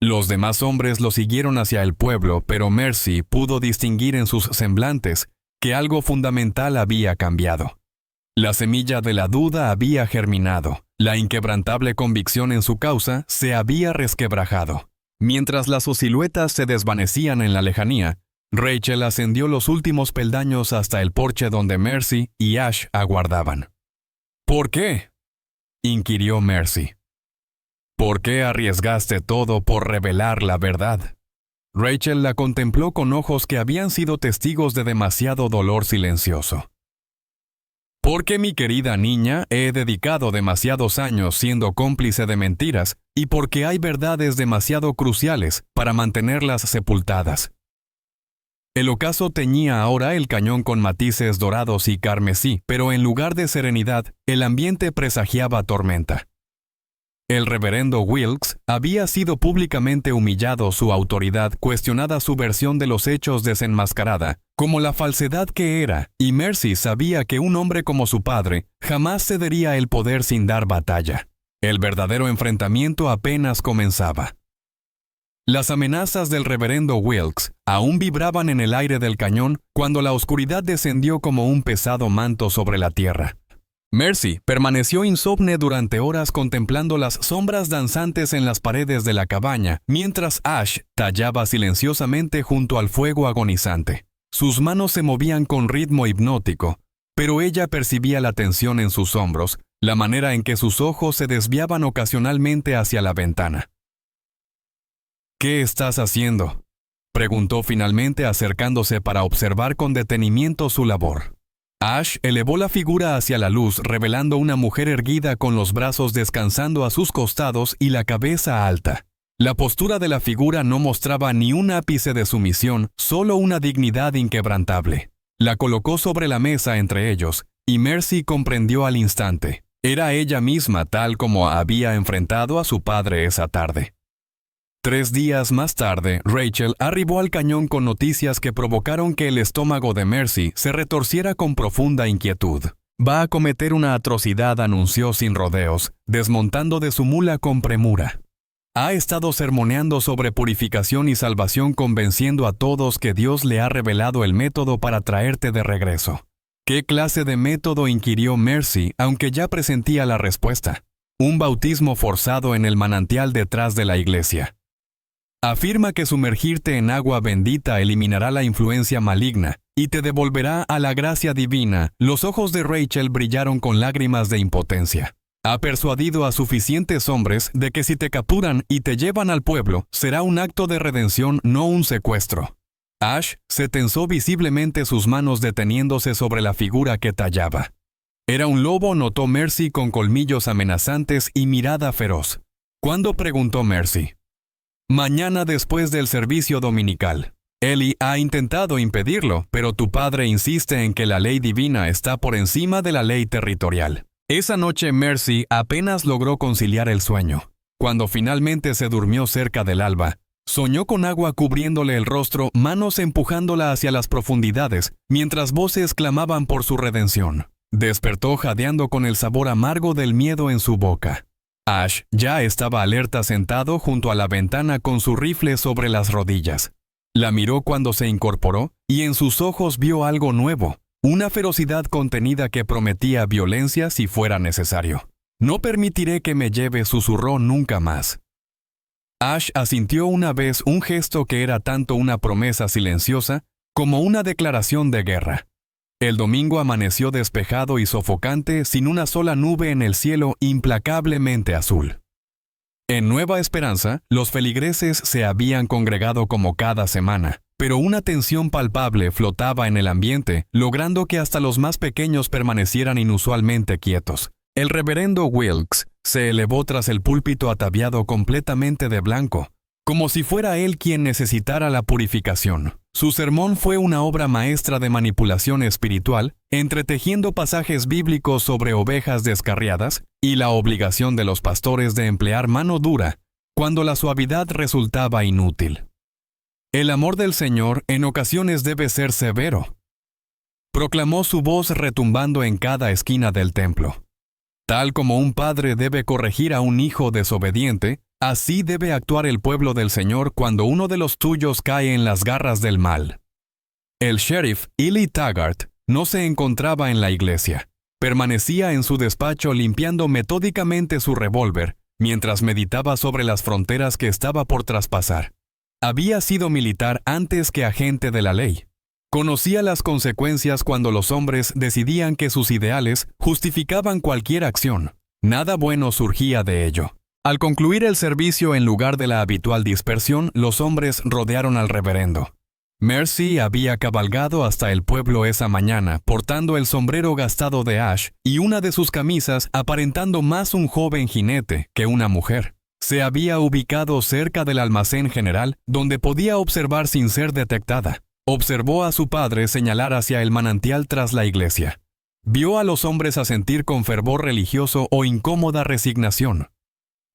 A: Los demás hombres lo siguieron hacia el pueblo, pero Mercy pudo distinguir en sus semblantes que algo fundamental había cambiado. La semilla de la duda había germinado. La inquebrantable convicción en su causa se había resquebrajado. Mientras las siluetas se desvanecían en la lejanía, Rachel ascendió los últimos peldaños hasta el porche donde Mercy y Ash aguardaban. «¿Por qué?», inquirió Mercy. «¿Por qué arriesgaste todo por revelar la verdad?». Rachel la contempló con ojos que habían sido testigos de demasiado dolor silencioso. «Porque, mi querida niña, he dedicado demasiados años siendo cómplice de mentiras y porque hay verdades demasiado cruciales para mantenerlas sepultadas». El ocaso teñía ahora el cañón con matices dorados y carmesí, pero en lugar de serenidad, el ambiente presagiaba tormenta. El reverendo Wilkes había sido públicamente humillado, su autoridad cuestionada, su versión de los hechos desenmascarada, como la falsedad que era, y Mercy sabía que un hombre como su padre jamás cedería el poder sin dar batalla. El verdadero enfrentamiento apenas comenzaba. Las amenazas del reverendo Wilkes aún vibraban en el aire del cañón cuando la oscuridad descendió como un pesado manto sobre la tierra. Mercy permaneció insomne durante horas contemplando las sombras danzantes en las paredes de la cabaña, mientras Ash tallaba silenciosamente junto al fuego agonizante. Sus manos se movían con ritmo hipnótico, pero ella percibía la tensión en sus hombros, la manera en que sus ojos se desviaban ocasionalmente hacia la ventana. «¿Qué estás haciendo?», preguntó finalmente acercándose para observar con detenimiento su labor. Ash elevó la figura hacia la luz, revelando una mujer erguida con los brazos descansando a sus costados y la cabeza alta. La postura de la figura no mostraba ni un ápice de sumisión, solo una dignidad inquebrantable. La colocó sobre la mesa entre ellos, y Mercy comprendió al instante. Era ella misma tal como había enfrentado a su padre esa tarde. 3 días más tarde, Rachel arribó al cañón con noticias que provocaron que el estómago de Mercy se retorciera con profunda inquietud. «Va a cometer una atrocidad», anunció sin rodeos, desmontando de su mula con premura. «Ha estado sermoneando sobre purificación y salvación convenciendo a todos que Dios le ha revelado el método para traerte de regreso». «¿Qué clase de método?», inquirió Mercy, aunque ya presentía la respuesta. «Un bautismo forzado en el manantial detrás de la iglesia. Afirma que sumergirte en agua bendita eliminará la influencia maligna y te devolverá a la gracia divina». Los ojos de Rachel brillaron con lágrimas de impotencia. «Ha persuadido a suficientes hombres de que si te capturan y te llevan al pueblo, será un acto de redención, no un secuestro». Ash se tensó visiblemente, sus manos deteniéndose sobre la figura que tallaba. «Era un lobo», notó Mercy con colmillos amenazantes y mirada feroz. «¿Cuándo?», preguntó Mercy. «Mañana después del servicio dominical. Eli ha intentado impedirlo, pero tu padre insiste en que la ley divina está por encima de la ley territorial». Esa noche Mercy apenas logró conciliar el sueño. Cuando finalmente se durmió cerca del alba, soñó con agua cubriéndole el rostro, manos empujándola hacia las profundidades, mientras voces clamaban por su redención. Despertó jadeando con el sabor amargo del miedo en su boca. Ash ya estaba alerta, sentado junto a la ventana con su rifle sobre las rodillas. La miró cuando se incorporó y en sus ojos vio algo nuevo, una ferocidad contenida que prometía violencia si fuera necesario. «No permitiré que me lleve», susurró, «nunca más». Ash asintió una vez, un gesto que era tanto una promesa silenciosa como una declaración de guerra. El domingo amaneció despejado y sofocante, sin una sola nube en el cielo implacablemente azul. En Nueva Esperanza, los feligreses se habían congregado como cada semana, pero una tensión palpable flotaba en el ambiente, logrando que hasta los más pequeños permanecieran inusualmente quietos. El reverendo Wilkes se elevó tras el púlpito ataviado completamente de blanco, como si fuera él quien necesitara la purificación. Su sermón fue una obra maestra de manipulación espiritual, entretejiendo pasajes bíblicos sobre ovejas descarriadas y la obligación de los pastores de emplear mano dura cuando la suavidad resultaba inútil. «El amor del Señor en ocasiones debe ser severo», proclamó su voz retumbando en cada esquina del templo. «Tal como un padre debe corregir a un hijo desobediente, así debe actuar el pueblo del Señor cuando uno de los tuyos cae en las garras del mal». El sheriff Ely Taggart no se encontraba en la iglesia. Permanecía en su despacho limpiando metódicamente su revólver, mientras meditaba sobre las fronteras que estaba por traspasar. Había sido militar antes que agente de la ley. Conocía las consecuencias cuando los hombres decidían que sus ideales justificaban cualquier acción. Nada bueno surgía de ello. Al concluir el servicio, en lugar de la habitual dispersión, los hombres rodearon al reverendo. Mercy había cabalgado hasta el pueblo esa mañana, portando el sombrero gastado de Ash y una de sus camisas aparentando más un joven jinete que una mujer. Se había ubicado cerca del almacén general, donde podía observar sin ser detectada. Observó a su padre señalar hacia el manantial tras la iglesia. Vio a los hombres asentir con fervor religioso o incómoda resignación.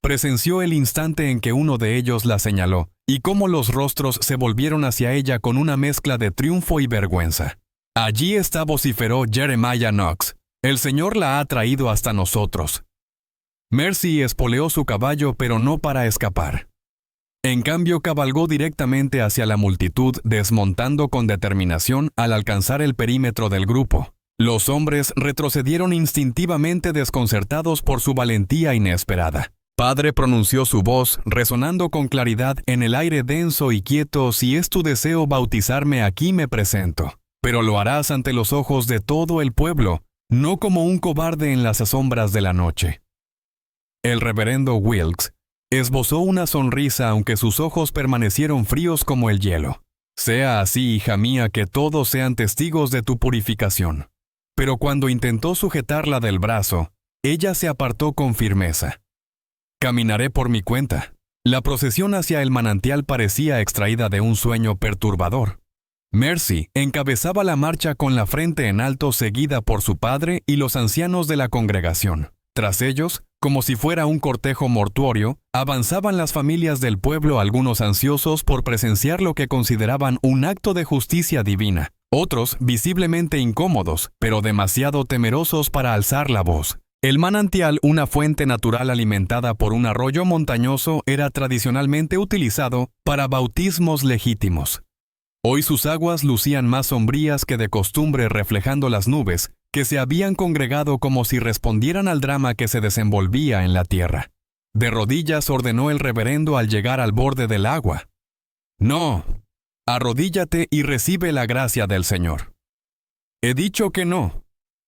A: Presenció el instante en que uno de ellos la señaló, y cómo los rostros se volvieron hacia ella con una mezcla de triunfo y vergüenza. «Allí está», vociferó Jeremiah Knox. «El Señor la ha traído hasta nosotros». Mercy espoleó su caballo, pero no para escapar. En cambio, cabalgó directamente hacia la multitud, desmontando con determinación al alcanzar el perímetro del grupo. Los hombres retrocedieron instintivamente, desconcertados por su valentía inesperada. Padre pronunció su voz, resonando con claridad en el aire denso y quieto: si es tu deseo bautizarme, aquí me presento. Pero lo harás ante los ojos de todo el pueblo, no como un cobarde en las sombras de la noche. El reverendo Wilkes esbozó una sonrisa, aunque sus ojos permanecieron fríos como el hielo. Sea así, hija mía, que todos sean testigos de tu purificación. Pero cuando intentó sujetarla del brazo, ella se apartó con firmeza. Caminaré por mi cuenta. La procesión hacia el manantial parecía extraída de un sueño perturbador. Mercy encabezaba la marcha con la frente en alto, seguida por su padre y los ancianos de la congregación. Tras ellos, como si fuera un cortejo mortuorio, avanzaban las familias del pueblo, algunos ansiosos por presenciar lo que consideraban un acto de justicia divina, otros visiblemente incómodos, pero demasiado temerosos para alzar la voz. El manantial, una fuente natural alimentada por un arroyo montañoso, era tradicionalmente utilizado para bautismos legítimos. Hoy sus aguas lucían más sombrías que de costumbre, reflejando las nubes que se habían congregado como si respondieran al drama que se desenvolvía en la tierra. De rodillas ordenó el reverendo al llegar al borde del agua: «No, arrodíllate y recibe la gracia del Señor». «He dicho que no».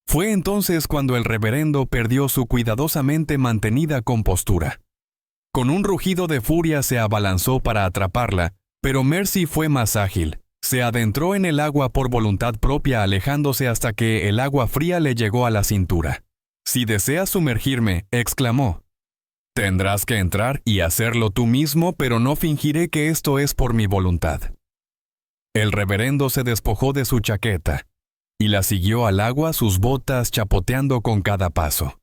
A: Fue entonces cuando el reverendo perdió su cuidadosamente mantenida compostura. Con un rugido de furia se abalanzó para atraparla, pero Mercy fue más ágil. Se adentró en el agua por voluntad propia, alejándose hasta que el agua fría le llegó a la cintura. «Si deseas sumergirme», exclamó, «tendrás que entrar y hacerlo tú mismo, pero no fingiré que esto es por mi voluntad». El reverendo se despojó de su chaqueta y la siguió al agua, sus botas chapoteando con cada paso.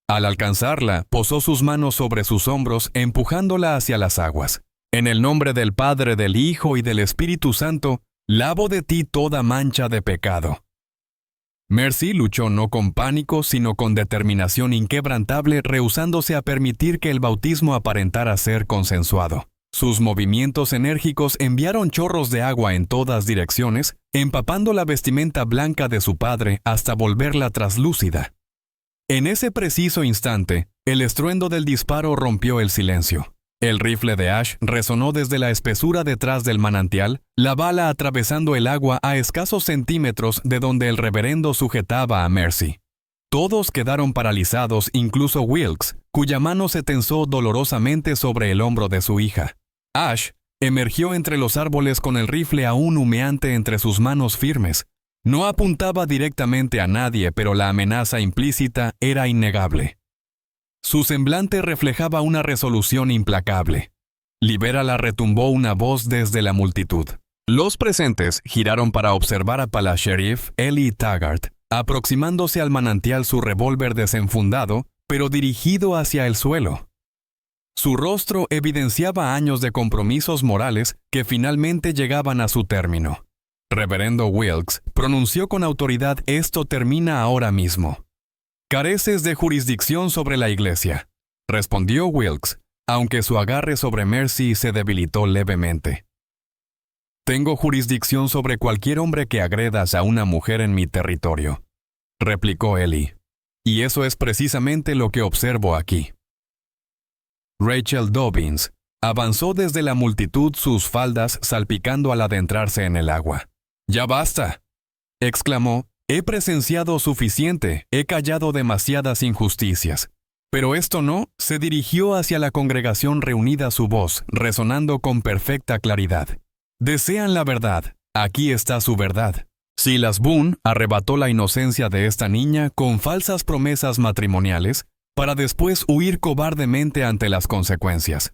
A: Al alcanzarla, posó sus manos sobre sus hombros, empujándola hacia las aguas. «En el nombre del Padre, del Hijo y del Espíritu Santo, lavo de ti toda mancha de pecado». Mercy luchó no con pánico, sino con determinación inquebrantable, rehusándose a permitir que el bautismo aparentara ser consensuado. Sus movimientos enérgicos enviaron chorros de agua en todas direcciones, empapando la vestimenta blanca de su padre hasta volverla traslúcida. En ese preciso instante, el estruendo del disparo rompió el silencio. El rifle de Ash resonó desde la espesura detrás del manantial, la bala atravesando el agua a escasos centímetros de donde el reverendo sujetaba a Mercy. Todos quedaron paralizados, incluso Wilkes, cuya mano se tensó dolorosamente sobre el hombro de su hija. Ash emergió entre los árboles con el rifle aún humeante entre sus manos firmes. No apuntaba directamente a nadie, pero la amenaza implícita era innegable. Su semblante reflejaba una resolución implacable. «Libérala», retumbó una voz desde la multitud. Los presentes giraron para observar a Palasheriff Eli Taggart, aproximándose al manantial, su revólver desenfundado, pero dirigido hacia el suelo. Su rostro evidenciaba años de compromisos morales que finalmente llegaban a su término. «Reverendo Wilkes», pronunció con autoridad, «esto termina ahora mismo». «Careces de jurisdicción sobre la iglesia», respondió Wilkes, aunque su agarre sobre Mercy se debilitó levemente. «Tengo jurisdicción sobre cualquier hombre que agredas a una mujer en mi territorio», replicó Eli. «Y eso es precisamente lo que observo aquí». Rachel Dobbins avanzó desde la multitud, sus faldas salpicando al adentrarse en el agua. «Ya basta», exclamó. «He presenciado suficiente, he callado demasiadas injusticias». Pero esto no, se dirigió hacia la congregación reunida, su voz resonando con perfecta claridad. «Desean la verdad, aquí está su verdad». Silas Boone arrebató la inocencia de esta niña con falsas promesas matrimoniales para después huir cobardemente ante las consecuencias.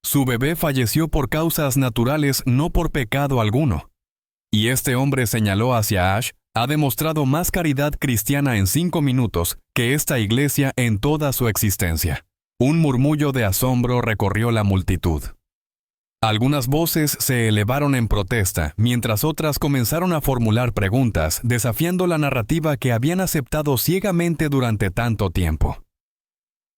A: Su bebé falleció por causas naturales, no por pecado alguno. Y este hombre, señaló hacia Ash, ha demostrado más caridad cristiana en 5 minutos que esta iglesia en toda su existencia. Un murmullo de asombro recorrió la multitud. Algunas voces se elevaron en protesta, mientras otras comenzaron a formular preguntas, desafiando la narrativa que habían aceptado ciegamente durante tanto tiempo.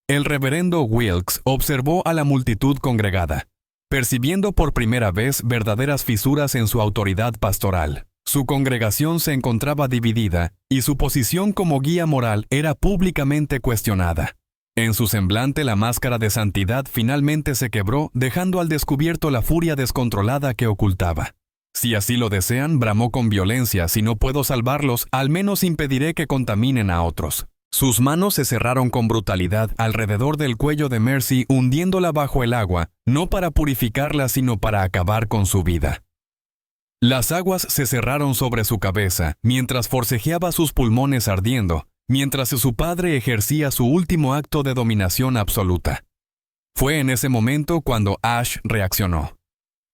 A: El reverendo Wilkes observó a la multitud congregada, percibiendo por primera vez verdaderas fisuras en su autoridad pastoral. Su congregación se encontraba dividida y su posición como guía moral era públicamente cuestionada. En su semblante la máscara de santidad finalmente se quebró, dejando al descubierto la furia descontrolada que ocultaba. Si así lo desean, bramó con violencia, si no puedo salvarlos, al menos impediré que contaminen a otros. Sus manos se cerraron con brutalidad alrededor del cuello de Mercy, hundiéndola bajo el agua, no para purificarla, sino para acabar con su vida. Las aguas se cerraron sobre su cabeza, mientras forcejeaba sus pulmones ardiendo, mientras su padre ejercía su último acto de dominación absoluta. Fue en ese momento cuando Ash reaccionó.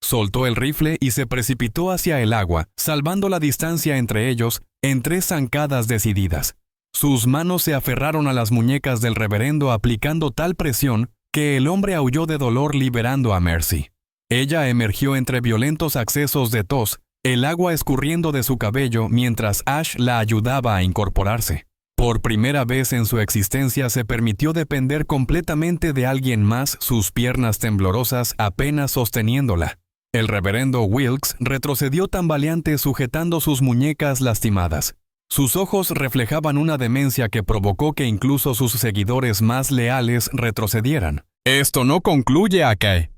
A: Soltó el rifle y se precipitó hacia el agua, salvando la distancia entre ellos en 3 zancadas decididas. Sus manos se aferraron a las muñecas del reverendo aplicando tal presión que el hombre aulló de dolor liberando a Mercy. Ella emergió entre violentos accesos de tos, el agua escurriendo de su cabello mientras Ash la ayudaba a incorporarse. Por primera vez en su existencia se permitió depender completamente de alguien más, sus piernas temblorosas apenas sosteniéndola. El reverendo Wilkes retrocedió tambaleante sujetando sus muñecas lastimadas. Sus ojos reflejaban una demencia que provocó que incluso sus seguidores más leales retrocedieran. «Esto no concluye aquí»,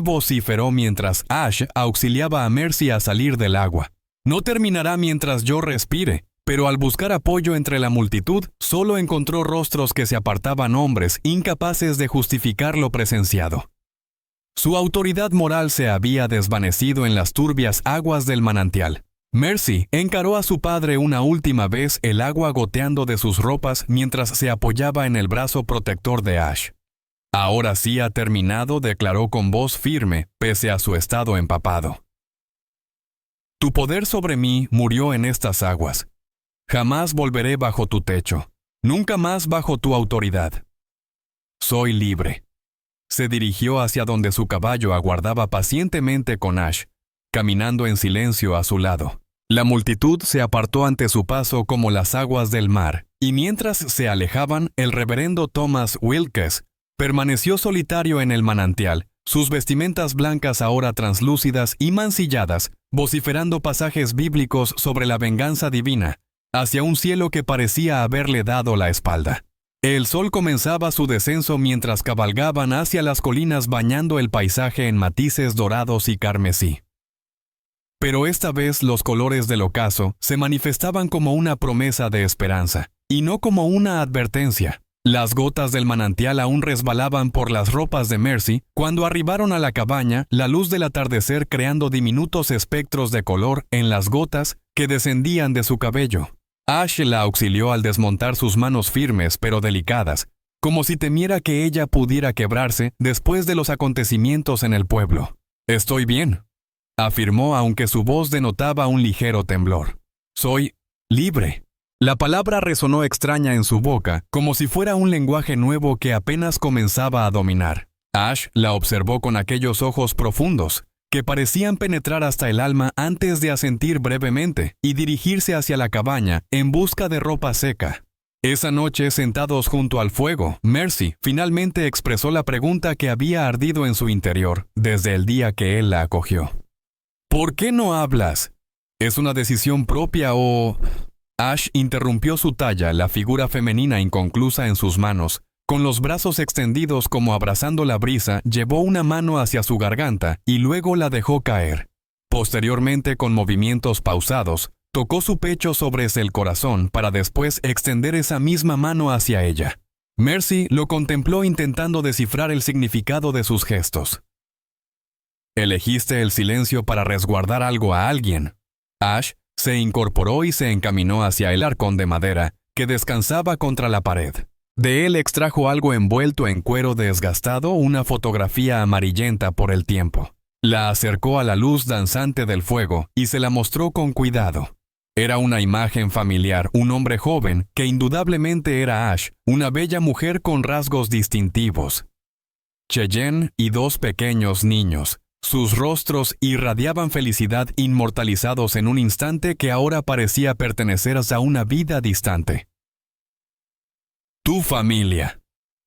A: vociferó mientras Ash auxiliaba a Mercy a salir del agua. «No terminará mientras yo respire». Pero al buscar apoyo entre la multitud, solo encontró rostros que se apartaban, hombres incapaces de justificar lo presenciado. Su autoridad moral se había desvanecido en las turbias aguas del manantial. Mercy encaró a su padre una última vez, el agua goteando de sus ropas mientras se apoyaba en el brazo protector de Ash. «Ahora sí ha terminado», declaró con voz firme, pese a su estado empapado. «Tu poder sobre mí murió en estas aguas. Jamás volveré bajo tu techo, nunca más bajo tu autoridad. Soy libre». Se dirigió hacia donde su caballo aguardaba pacientemente con Ash, caminando en silencio a su lado. La multitud se apartó ante su paso como las aguas del mar, y mientras se alejaban, el reverendo Thomas Wilkes permaneció solitario en el manantial, sus vestimentas blancas ahora translúcidas y mancilladas, vociferando pasajes bíblicos sobre la venganza divina, hacia un cielo que parecía haberle dado la espalda. El sol comenzaba su descenso mientras cabalgaban hacia las colinas bañando el paisaje en matices dorados y carmesí. Pero esta vez los colores del ocaso se manifestaban como una promesa de esperanza, y no como una advertencia. Las gotas del manantial aún resbalaban por las ropas de Mercy cuando arribaron a la cabaña, la luz del atardecer creando diminutos espectros de color en las gotas que descendían de su cabello. Ash la auxilió al desmontar sus manos firmes pero delicadas, como si temiera que ella pudiera quebrarse después de los acontecimientos en el pueblo. «Estoy bien», afirmó aunque su voz denotaba un ligero temblor. «Soy libre». La palabra resonó extraña en su boca, como si fuera un lenguaje nuevo que apenas comenzaba a dominar. Ash la observó con aquellos ojos profundos, que parecían penetrar hasta el alma antes de asentir brevemente y dirigirse hacia la cabaña en busca de ropa seca. Esa noche, sentados junto al fuego, Mercy finalmente expresó la pregunta que había ardido en su interior desde el día que él la acogió. «¿Por qué no hablas? ¿Es una decisión propia o...?» Ash interrumpió su talla, la figura femenina inconclusa en sus manos. Con los brazos extendidos como abrazando la brisa, llevó una mano hacia su garganta y luego la dejó caer. Posteriormente, con movimientos pausados, tocó su pecho sobre el corazón para después extender esa misma mano hacia ella. Mercy lo contempló intentando descifrar el significado de sus gestos. «Elegiste el silencio para resguardar algo a alguien». Ash se incorporó y se encaminó hacia el arcón de madera que descansaba contra la pared. De él extrajo algo envuelto en cuero desgastado, una fotografía amarillenta por el tiempo. La acercó a la luz danzante del fuego y se la mostró con cuidado. Era una imagen familiar, un hombre joven, que indudablemente era Ash, una bella mujer con rasgos distintivos. Cheyenne y 2 pequeños niños. Sus rostros irradiaban felicidad, inmortalizados en un instante que ahora parecía pertenecer a una vida distante. «Tu familia»,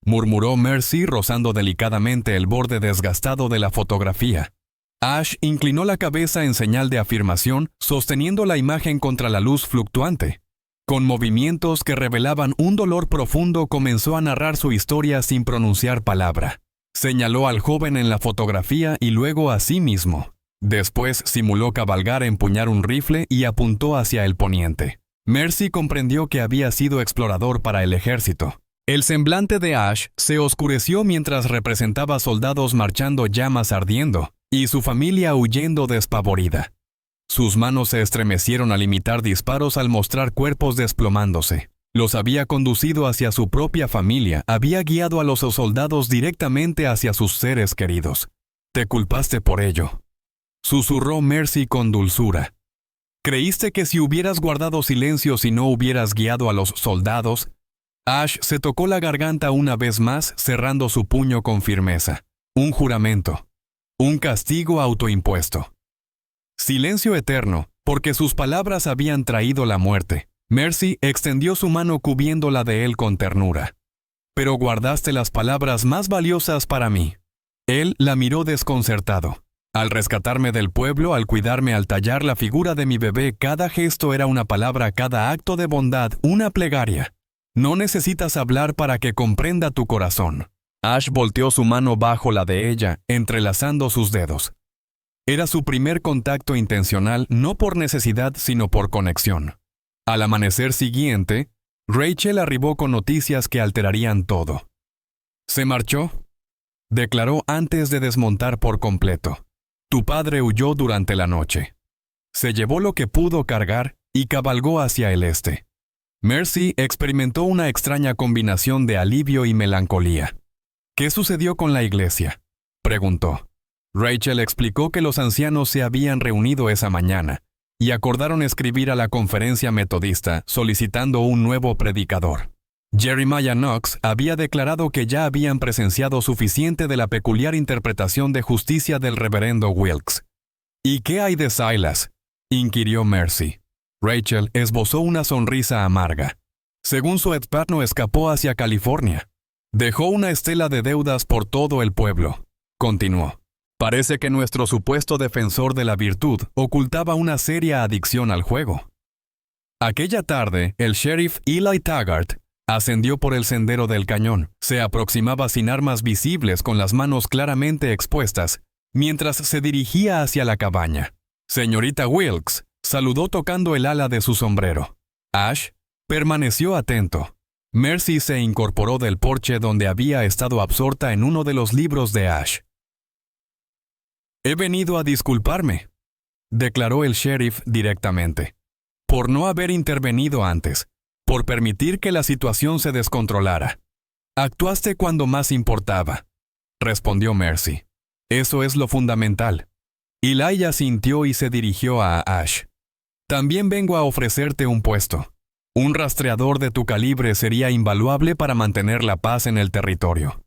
A: murmuró Mercy rozando delicadamente el borde desgastado de la fotografía. Ash inclinó la cabeza en señal de afirmación, sosteniendo la imagen contra la luz fluctuante. Con movimientos que revelaban un dolor profundo, comenzó a narrar su historia sin pronunciar palabra. Señaló al joven en la fotografía y luego a sí mismo. Después simuló cabalgar, empuñar un rifle y apuntó hacia el poniente. Mercy comprendió que había sido explorador para el ejército. El semblante de Ash se oscureció mientras representaba soldados marchando, llamas ardiendo, y su familia huyendo despavorida. Sus manos se estremecieron al imitar disparos al mostrar cuerpos desplomándose. Los había conducido hacia su propia familia, había guiado a los soldados directamente hacia sus seres queridos. «Te culpaste por ello», susurró Mercy con dulzura. «Creíste que si hubieras guardado silencio, si no hubieras guiado a los soldados». Ash se tocó la garganta una vez más, cerrando su puño con firmeza. Un juramento. Un castigo autoimpuesto. Silencio eterno, porque sus palabras habían traído la muerte. Mercy extendió su mano cubriéndola de él con ternura. «Pero guardaste las palabras más valiosas para mí». Él la miró desconcertado. «Al rescatarme del pueblo, al cuidarme, al tallar la figura de mi bebé, cada gesto era una palabra, cada acto de bondad, una plegaria. No necesitas hablar para que comprenda tu corazón». Ash volteó su mano bajo la de ella, entrelazando sus dedos. Era su primer contacto intencional, no por necesidad, sino por conexión. Al amanecer siguiente, Rachel arribó con noticias que alterarían todo. «¿Se marchó?», declaró antes de desmontar por completo. «Tu padre huyó durante la noche. Se llevó lo que pudo cargar y cabalgó hacia el este». Mercy experimentó una extraña combinación de alivio y melancolía. «¿Qué sucedió con la iglesia?», preguntó. Rachel explicó que los ancianos se habían reunido esa mañana y acordaron escribir a la conferencia metodista solicitando un nuevo predicador. Jeremiah Knox había declarado que ya habían presenciado suficiente de la peculiar interpretación de justicia del reverendo Wilkes. «¿Y qué hay de Silas?», inquirió Mercy. Rachel esbozó una sonrisa amarga. «Según su hermano, escapó hacia California. Dejó una estela de deudas por todo el pueblo», continuó. «Parece que nuestro supuesto defensor de la virtud ocultaba una seria adicción al juego». Aquella tarde, el sheriff Eli Taggart ascendió por el sendero del cañón. Se aproximaba sin armas visibles, con las manos claramente expuestas, mientras se dirigía hacia la cabaña. «Señorita Wilkes», saludó tocando el ala de su sombrero. Ash permaneció atento. Mercy se incorporó del porche donde había estado absorta en uno de los libros de Ash. «He venido a disculparme», declaró el sheriff directamente, «por no haber intervenido antes, por permitir que la situación se descontrolara». «Actuaste cuando más importaba», respondió Mercy. «Eso es lo fundamental». Eli asintió y se dirigió a Ash. «También vengo a ofrecerte un puesto. Un rastreador de tu calibre sería invaluable para mantener la paz en el territorio.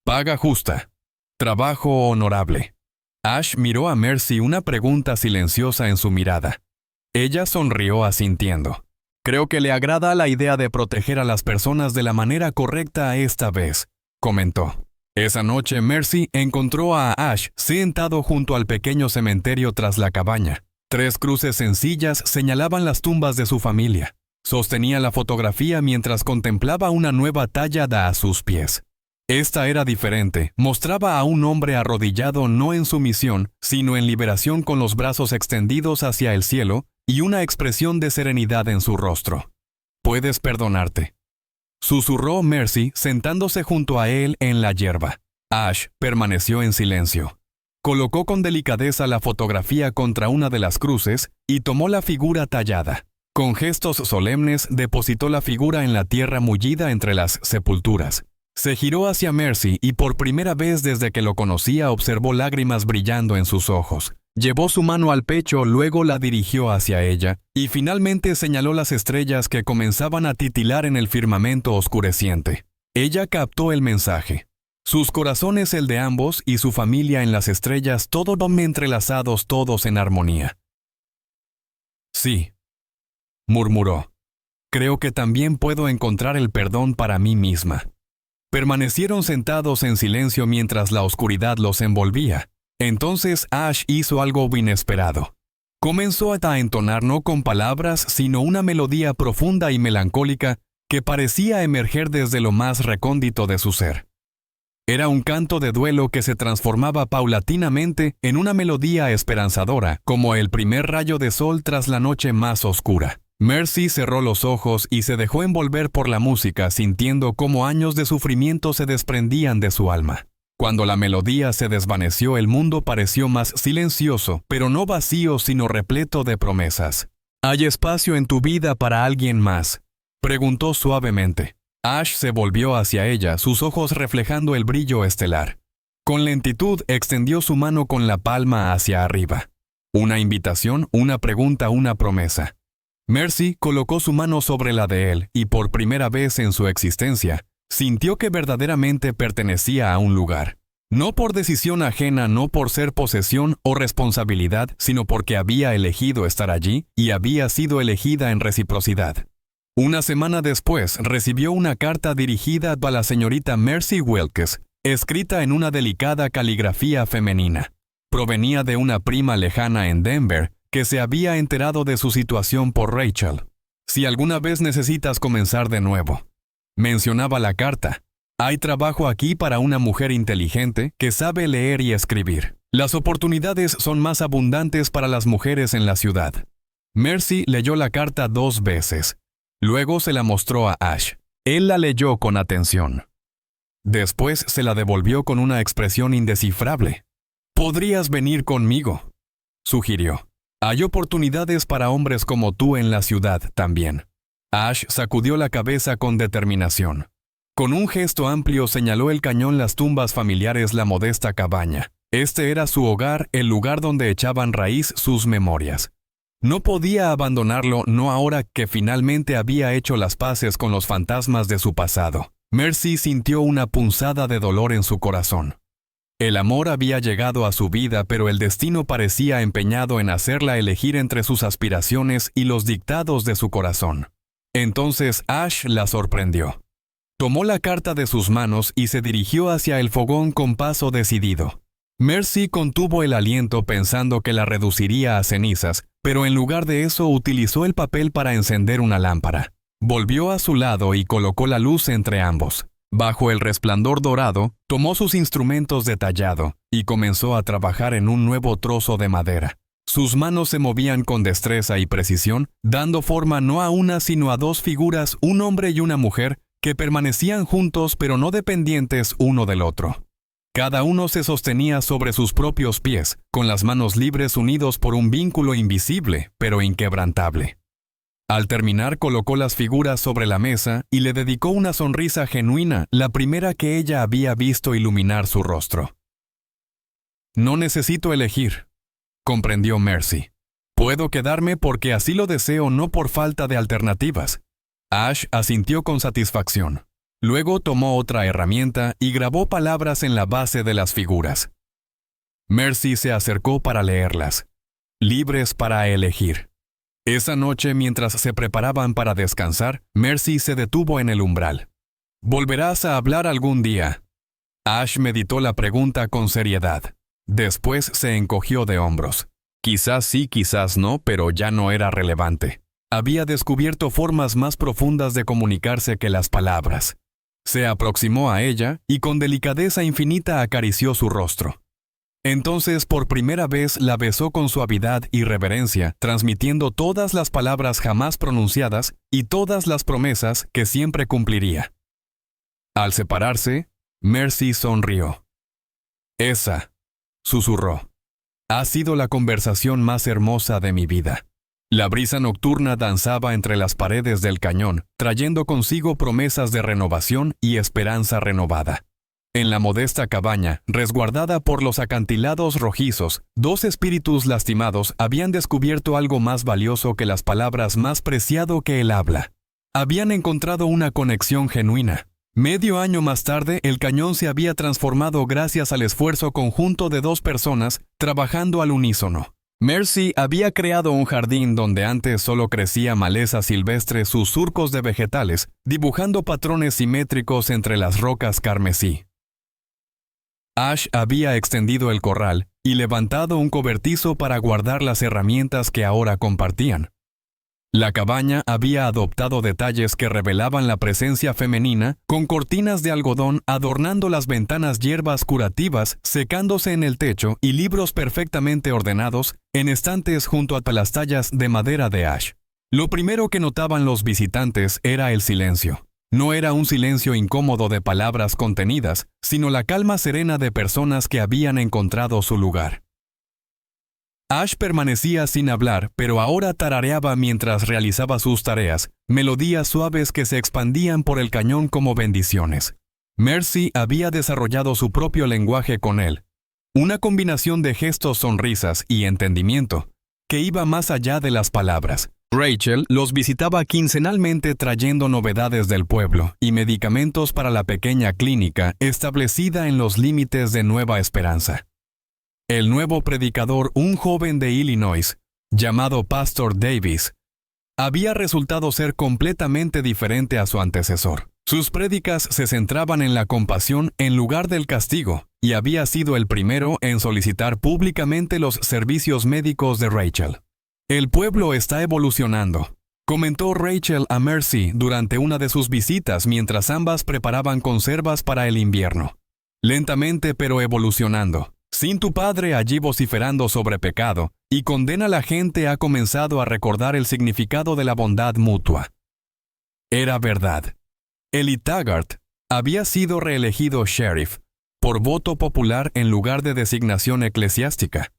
A: Paga justa. Trabajo honorable». Ash miró a Mercy, una pregunta silenciosa en su mirada. Ella sonrió asintiendo. «Creo que le agrada la idea de proteger a las personas de la manera correcta esta vez», comentó. Esa noche Mercy encontró a Ash sentado junto al pequeño cementerio tras la cabaña. 3 cruces sencillas señalaban las tumbas de su familia. Sostenía la fotografía mientras contemplaba una nueva tallada a sus pies. Esta era diferente, mostraba a un hombre arrodillado no en sumisión, sino en liberación, con los brazos extendidos hacia el cielo y una expresión de serenidad en su rostro. «Puedes perdonarte», susurró Mercy sentándose junto a él en la hierba. Ash permaneció en silencio. Colocó con delicadeza la fotografía contra una de las cruces y tomó la figura tallada. Con gestos solemnes depositó la figura en la tierra mullida entre las sepulturas. Se giró hacia Mercy y por primera vez desde que lo conocía observó lágrimas brillando en sus ojos. Llevó su mano al pecho, luego la dirigió hacia ella y finalmente señaló las estrellas que comenzaban a titilar en el firmamento oscureciente. Ella captó el mensaje. Sus corazones, el de ambos, y su familia en las estrellas, todos entrelazados, todos en armonía. «Sí», murmuró. «Creo que también puedo encontrar el perdón para mí misma». Permanecieron sentados en silencio mientras la oscuridad los envolvía. Entonces Ash hizo algo inesperado. Comenzó a entonar no con palabras, sino una melodía profunda y melancólica que parecía emerger desde lo más recóndito de su ser. Era un canto de duelo que se transformaba paulatinamente en una melodía esperanzadora, como el primer rayo de sol tras la noche más oscura. Mercy cerró los ojos y se dejó envolver por la música, sintiendo cómo años de sufrimiento se desprendían de su alma. Cuando la melodía se desvaneció, el mundo pareció más silencioso, pero no vacío, sino repleto de promesas. ¿Hay espacio en tu vida para alguien más?, preguntó suavemente. Ash se volvió hacia ella, sus ojos reflejando el brillo estelar. Con lentitud extendió su mano con la palma hacia arriba. Una invitación, una pregunta, una promesa. Mercy colocó su mano sobre la de él y por primera vez en su existencia, sintió que verdaderamente pertenecía a un lugar. No por decisión ajena, no por ser posesión o responsabilidad, sino porque había elegido estar allí y había sido elegida en reciprocidad. Una semana después, recibió una carta dirigida a la señorita Mercy Wilkes, escrita en una delicada caligrafía femenina. Provenía de una prima lejana en Denver, que se había enterado de su situación por Rachel. Si alguna vez necesitas comenzar de nuevo, mencionaba la carta, hay trabajo aquí para una mujer inteligente que sabe leer y escribir. Las oportunidades son más abundantes para las mujeres en la ciudad. Mercy leyó la carta 2 veces. Luego se la mostró a Ash. Él la leyó con atención. Después se la devolvió con una expresión indescifrable. «Podrías venir conmigo», sugirió. «Hay oportunidades para hombres como tú en la ciudad también». Ash sacudió la cabeza con determinación. Con un gesto amplio señaló el cañón, las tumbas familiares, la modesta cabaña. Este era su hogar, el lugar donde echaban raíz sus memorias. No podía abandonarlo, no ahora que finalmente había hecho las paces con los fantasmas de su pasado. Mercy sintió una punzada de dolor en su corazón. El amor había llegado a su vida, pero el destino parecía empeñado en hacerla elegir entre sus aspiraciones y los dictados de su corazón. Entonces Ash la sorprendió. Tomó la carta de sus manos y se dirigió hacia el fogón con paso decidido. Mercy contuvo el aliento pensando que la reduciría a cenizas, pero en lugar de eso utilizó el papel para encender una lámpara. Volvió a su lado y colocó la luz entre ambos. Bajo el resplandor dorado, tomó sus instrumentos de tallado y comenzó a trabajar en un nuevo trozo de madera. Sus manos se movían con destreza y precisión, dando forma no a una sino a 2 figuras, un hombre y una mujer, que permanecían juntos pero no dependientes uno del otro. Cada uno se sostenía sobre sus propios pies, con las manos libres unidos por un vínculo invisible, pero inquebrantable. Al terminar, colocó las figuras sobre la mesa y le dedicó una sonrisa genuina, la primera que ella había visto iluminar su rostro. «No necesito elegir», comprendió Mercy. «Puedo quedarme porque así lo deseo, no por falta de alternativas». Ash asintió con satisfacción. Luego tomó otra herramienta y grabó palabras en la base de las figuras. Mercy se acercó para leerlas. Libres para elegir. Esa noche, mientras se preparaban para descansar, Mercy se detuvo en el umbral. «¿Volverás a hablar algún día?». Ash meditó la pregunta con seriedad. Después se encogió de hombros. Quizás sí, quizás no, pero ya no era relevante. Había descubierto formas más profundas de comunicarse que las palabras. Se aproximó a ella y con delicadeza infinita acarició su rostro. Entonces, por primera vez, la besó con suavidad y reverencia, transmitiendo todas las palabras jamás pronunciadas y todas las promesas que siempre cumpliría. Al separarse, Mercy sonrió. «Esa», susurró, «ha sido la conversación más hermosa de mi vida». La brisa nocturna danzaba entre las paredes del cañón, trayendo consigo promesas de renovación y esperanza renovada. En la modesta cabaña, resguardada por los acantilados rojizos, 2 espíritus lastimados habían descubierto algo más valioso que las palabras, más preciado que el habla. Habían encontrado una conexión genuina. Medio año más tarde, el cañón se había transformado gracias al esfuerzo conjunto de 2 personas trabajando al unísono. Mercy había creado un jardín donde antes solo crecía maleza silvestre, sus surcos de vegetales, dibujando patrones simétricos entre las rocas carmesí. Ash había extendido el corral y levantado un cobertizo para guardar las herramientas que ahora compartían. La cabaña había adoptado detalles que revelaban la presencia femenina, con cortinas de algodón adornando las ventanas, hierbas curativas secándose en el techo y libros perfectamente ordenados en estantes junto a las tallas de madera de Ash. Lo primero que notaban los visitantes era el silencio. No era un silencio incómodo de palabras contenidas, sino la calma serena de personas que habían encontrado su lugar. Ash permanecía sin hablar, pero ahora tarareaba mientras realizaba sus tareas, melodías suaves que se expandían por el cañón como bendiciones. Mercy había desarrollado su propio lenguaje con él, una combinación de gestos, sonrisas y entendimiento, que iba más allá de las palabras. Rachel los visitaba quincenalmente trayendo novedades del pueblo y medicamentos para la pequeña clínica establecida en los límites de Nueva Esperanza. El nuevo predicador, un joven de Illinois, llamado Pastor Davis, había resultado ser completamente diferente a su antecesor. Sus prédicas se centraban en la compasión en lugar del castigo, y había sido el primero en solicitar públicamente los servicios médicos de Rachel. El pueblo está evolucionando, comentó Rachel a Mercy durante una de sus visitas mientras ambas preparaban conservas para el invierno. Lentamente pero evolucionando. Sin tu padre allí vociferando sobre pecado y condena, la gente ha comenzado a recordar el significado de la bondad mutua. Era verdad. Eli Taggart había sido reelegido sheriff por voto popular en lugar de designación eclesiástica.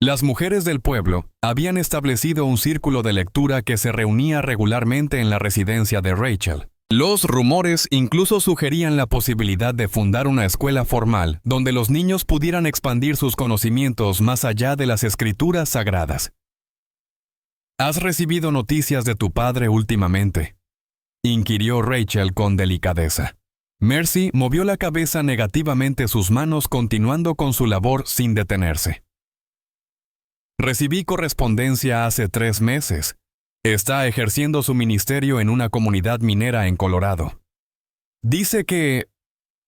A: Las mujeres del pueblo habían establecido un círculo de lectura que se reunía regularmente en la residencia de Rachel. Los rumores incluso sugerían la posibilidad de fundar una escuela formal donde los niños pudieran expandir sus conocimientos más allá de las escrituras sagradas. ¿Has recibido noticias de tu padre últimamente?, inquirió Rachel con delicadeza. Mercy movió la cabeza negativamente, sus manos continuando con su labor sin detenerse. Recibí correspondencia hace 3 meses. Está ejerciendo su ministerio en una comunidad minera en Colorado. Dice que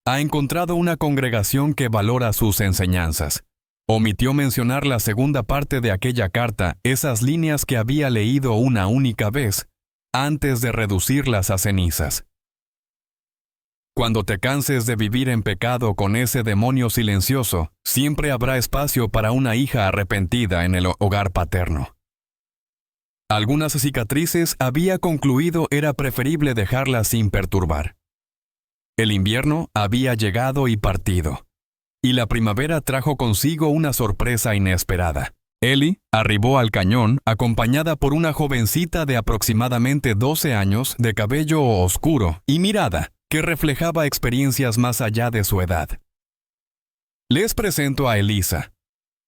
A: ha encontrado una congregación que valora sus enseñanzas. Omitió mencionar la segunda parte de aquella carta, esas líneas que había leído una única vez, antes de reducirlas a cenizas. Cuando te canses de vivir en pecado con ese demonio silencioso, siempre habrá espacio para una hija arrepentida en el hogar paterno. Algunas cicatrices había concluido era preferible dejarlas sin perturbar. El invierno había llegado y partido, y la primavera trajo consigo una sorpresa inesperada. Ellie arribó al cañón acompañada por una jovencita de aproximadamente 12 años, de cabello oscuro y mirada que reflejaba experiencias más allá de su edad. «Les presento a Elisa»,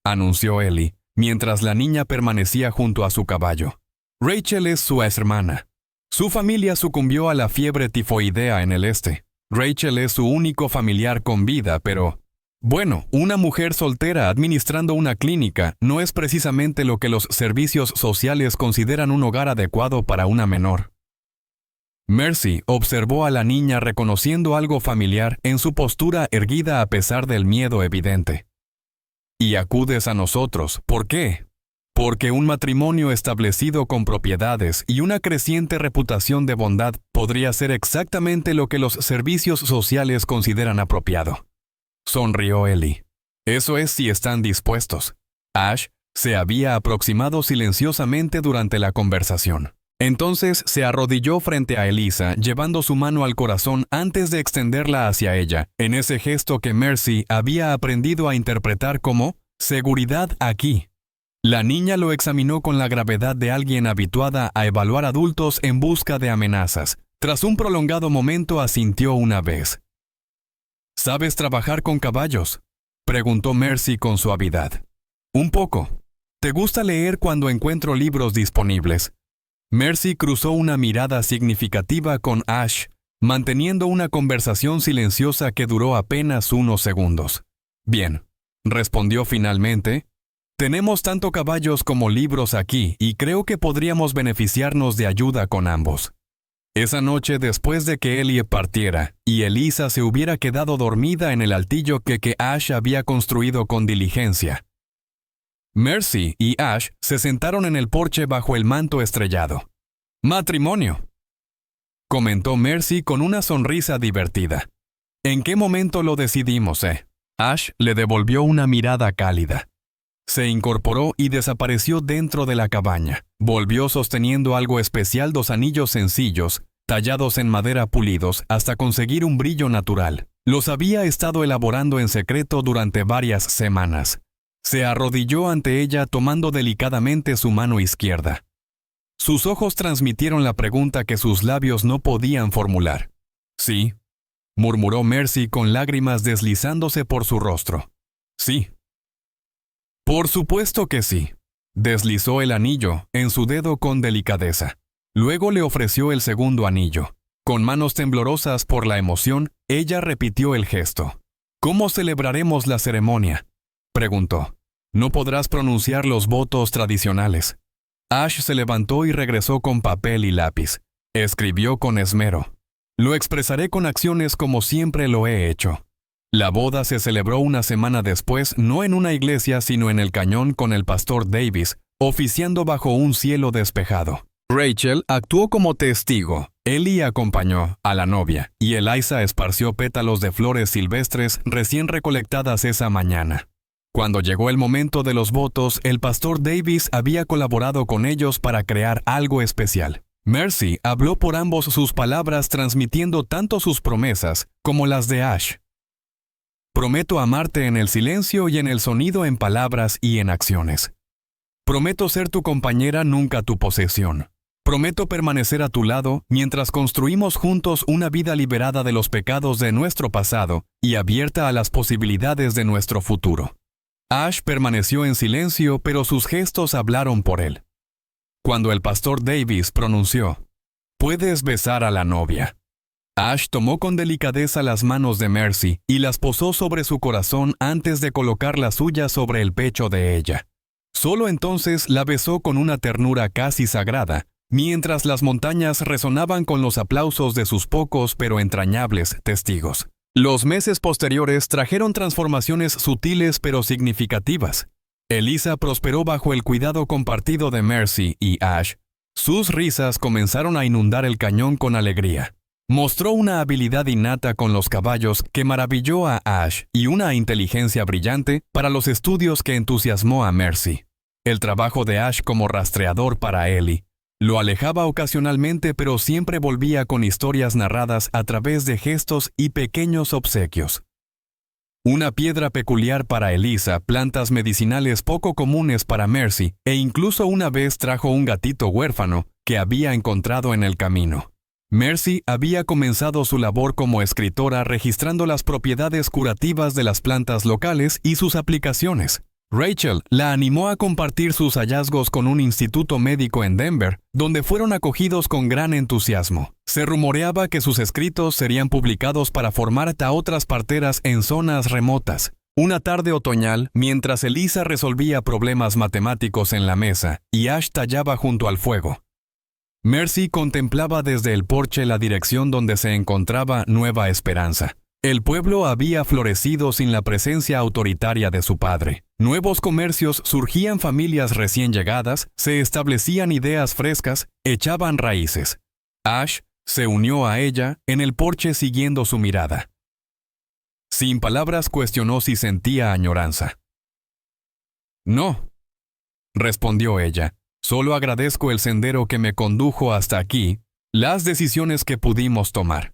A: anunció Ellie, mientras la niña permanecía junto a su caballo. Rachel es su hermana. Su familia sucumbió a la fiebre tifoidea en el este. Rachel es su único familiar con vida, pero... Bueno, una mujer soltera administrando una clínica no es precisamente lo que los servicios sociales consideran un hogar adecuado para una menor. Mercy observó a la niña reconociendo algo familiar en su postura erguida a pesar del miedo evidente. «Y acudes a nosotros, ¿por qué?» Porque un matrimonio establecido con propiedades y una creciente reputación de bondad podría ser exactamente lo que los servicios sociales consideran apropiado. Sonrió Ellie. Eso es si están dispuestos. Ash se había aproximado silenciosamente durante la conversación. Entonces se arrodilló frente a Elisa, llevando su mano al corazón antes de extenderla hacia ella, en ese gesto que Mercy había aprendido a interpretar como «seguridad aquí». La niña lo examinó con la gravedad de alguien habituada a evaluar adultos en busca de amenazas. Tras un prolongado momento asintió una vez. «¿Sabes trabajar con caballos?», preguntó Mercy con suavidad. «Un poco. ¿Te gusta leer cuando encuentro libros disponibles?». Mercy cruzó una mirada significativa con Ash, manteniendo una conversación silenciosa que duró apenas unos segundos. «Bien», respondió finalmente. Tenemos tanto caballos como libros aquí y creo que podríamos beneficiarnos de ayuda con ambos. Esa noche, después de que Ellie partiera y Elisa se hubiera quedado dormida en el altillo que Ash había construido con diligencia, Mercy y Ash se sentaron en el porche bajo el manto estrellado. «Matrimonio», comentó Mercy con una sonrisa divertida. «¿En qué momento lo decidimos, Ash le devolvió una mirada cálida. Se incorporó y desapareció dentro de la cabaña. Volvió sosteniendo algo especial, 2 anillos sencillos, tallados en madera pulidos hasta conseguir un brillo natural. Los había estado elaborando en secreto durante varias semanas. Se arrodilló ante ella tomando delicadamente su mano izquierda. Sus ojos transmitieron la pregunta que sus labios no podían formular. «Sí», murmuró Mercy con lágrimas deslizándose por su rostro. «Sí». «Por supuesto que sí». Deslizó el anillo en su dedo con delicadeza. Luego le ofreció el segundo anillo. Con manos temblorosas por la emoción, ella repitió el gesto. «¿Cómo celebraremos la ceremonia?», preguntó. «No podrás pronunciar los votos tradicionales». Ash se levantó y regresó con papel y lápiz. Escribió con esmero. «Lo expresaré con acciones como siempre lo he hecho». La boda se celebró una semana después, no en una iglesia, sino en el cañón con el pastor Davis, oficiando bajo un cielo despejado. Rachel actuó como testigo. Ellie acompañó a la novia, y Eliza esparció pétalos de flores silvestres recién recolectadas esa mañana. Cuando llegó el momento de los votos, el pastor Davis había colaborado con ellos para crear algo especial. Mercy habló por ambos sus palabras, transmitiendo tanto sus promesas como las de Ash. «Prometo amarte en el silencio y en el sonido, en palabras y en acciones. Prometo ser tu compañera, nunca tu posesión. Prometo permanecer a tu lado mientras construimos juntos una vida liberada de los pecados de nuestro pasado y abierta a las posibilidades de nuestro futuro». Ash permaneció en silencio, pero sus gestos hablaron por él. Cuando el pastor Davis pronunció, «Puedes besar a la novia», Ash tomó con delicadeza las manos de Mercy y las posó sobre su corazón antes de colocar la suya sobre el pecho de ella. Solo entonces la besó con una ternura casi sagrada, mientras las montañas resonaban con los aplausos de sus pocos pero entrañables testigos. Los meses posteriores trajeron transformaciones sutiles pero significativas. Elisa prosperó bajo el cuidado compartido de Mercy y Ash. Sus risas comenzaron a inundar el cañón con alegría. Mostró una habilidad innata con los caballos que maravilló a Ash y una inteligencia brillante para los estudios que entusiasmó a Mercy. El trabajo de Ash como rastreador para Ellie lo alejaba ocasionalmente, pero siempre volvía con historias narradas a través de gestos y pequeños obsequios. Una piedra peculiar para Elisa, plantas medicinales poco comunes para Mercy, e incluso una vez trajo un gatito huérfano que había encontrado en el camino. Mercy había comenzado su labor como escritora registrando las propiedades curativas de las plantas locales y sus aplicaciones. Rachel la animó a compartir sus hallazgos con un instituto médico en Denver, donde fueron acogidos con gran entusiasmo. Se rumoreaba que sus escritos serían publicados para formar a otras parteras en zonas remotas. Una tarde otoñal, mientras Elisa resolvía problemas matemáticos en la mesa y Ash tallaba junto al fuego, Mercy contemplaba desde el porche la dirección donde se encontraba Nueva Esperanza. El pueblo había florecido sin la presencia autoritaria de su padre. Nuevos comercios surgían, familias recién llegadas, se establecían ideas frescas, echaban raíces. Ash se unió a ella en el porche siguiendo su mirada. Sin palabras cuestionó si sentía añoranza. «No», respondió ella. «Solo agradezco el sendero que me condujo hasta aquí, las decisiones que pudimos tomar».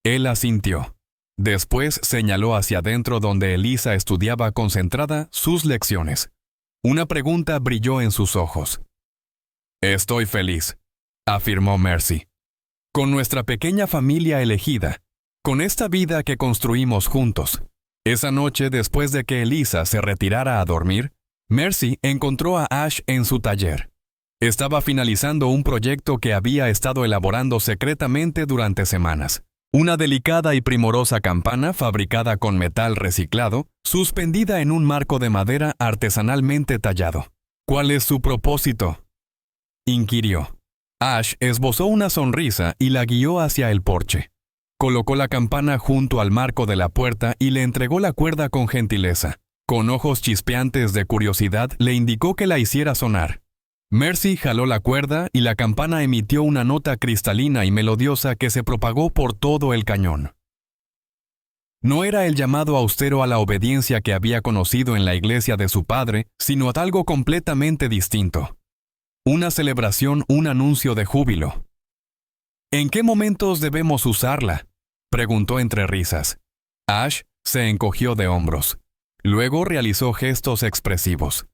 A: Él asintió. Después señaló hacia adentro donde Elisa estudiaba concentrada sus lecciones. Una pregunta brilló en sus ojos. «Estoy feliz», afirmó Mercy. «Con nuestra pequeña familia elegida, con esta vida que construimos juntos». Esa noche, después de que Elisa se retirara a dormir, Mercy encontró a Ash en su taller. Estaba finalizando un proyecto que había estado elaborando secretamente durante semanas. Una delicada y primorosa campana fabricada con metal reciclado, suspendida en un marco de madera artesanalmente tallado. ¿Cuál es su propósito?, inquirió. Ash esbozó una sonrisa y la guió hacia el porche. Colocó la campana junto al marco de la puerta y le entregó la cuerda con gentileza. Con ojos chispeantes de curiosidad, le indicó que la hiciera sonar. Mercy jaló la cuerda y la campana emitió una nota cristalina y melodiosa que se propagó por todo el cañón. No era el llamado austero a la obediencia que había conocido en la iglesia de su padre, sino algo completamente distinto. Una celebración, un anuncio de júbilo. ¿En qué momentos debemos usarla?, preguntó entre risas. Ash se encogió de hombros. Luego realizó gestos expresivos.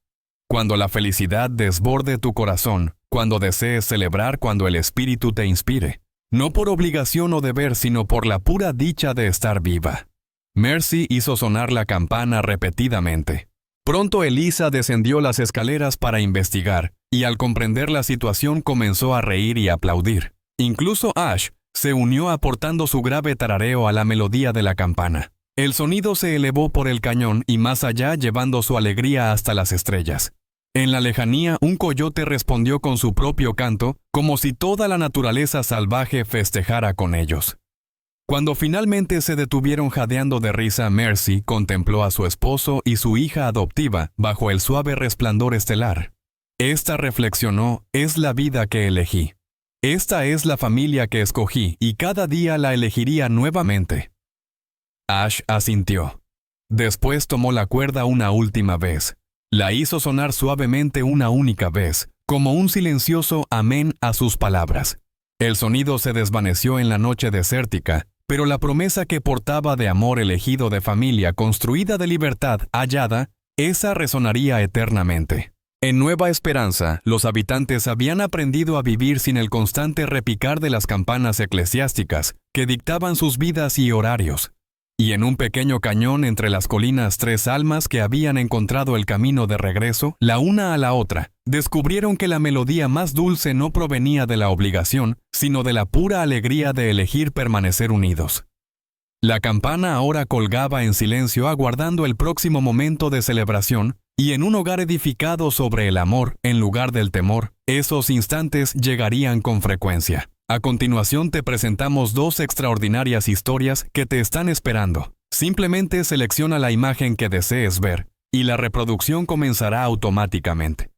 A: Cuando la felicidad desborde tu corazón, cuando desees celebrar, cuando el espíritu te inspire. No por obligación o deber, sino por la pura dicha de estar viva. Mercy hizo sonar la campana repetidamente. Pronto Elisa descendió las escaleras para investigar, y al comprender la situación comenzó a reír y aplaudir. Incluso Ash se unió aportando su grave tarareo a la melodía de la campana. El sonido se elevó por el cañón y más allá, llevando su alegría hasta las estrellas. En la lejanía, un coyote respondió con su propio canto, como si toda la naturaleza salvaje festejara con ellos. Cuando finalmente se detuvieron jadeando de risa, Mercy contempló a su esposo y su hija adoptiva bajo el suave resplandor estelar. Esta, reflexionó, es la vida que elegí. Esta es la familia que escogí y cada día la elegiría nuevamente. Ash asintió. Después tomó la cuerda una última vez. La hizo sonar suavemente una única vez, como un silencioso amén a sus palabras. El sonido se desvaneció en la noche desértica, pero la promesa que portaba de amor elegido, de familia construida, de libertad hallada, esa resonaría eternamente. En Nueva Esperanza, los habitantes habían aprendido a vivir sin el constante repicar de las campanas eclesiásticas que dictaban sus vidas y horarios. Y en un pequeño cañón entre las colinas, 3 almas que habían encontrado el camino de regreso, la una a la otra, descubrieron que la melodía más dulce no provenía de la obligación, sino de la pura alegría de elegir permanecer unidos. La campana ahora colgaba en silencio aguardando el próximo momento de celebración, y en un hogar edificado sobre el amor, en lugar del temor, esos instantes llegarían con frecuencia. A continuación te presentamos 2 extraordinarias historias que te están esperando. Simplemente selecciona la imagen que desees ver, y la reproducción comenzará automáticamente.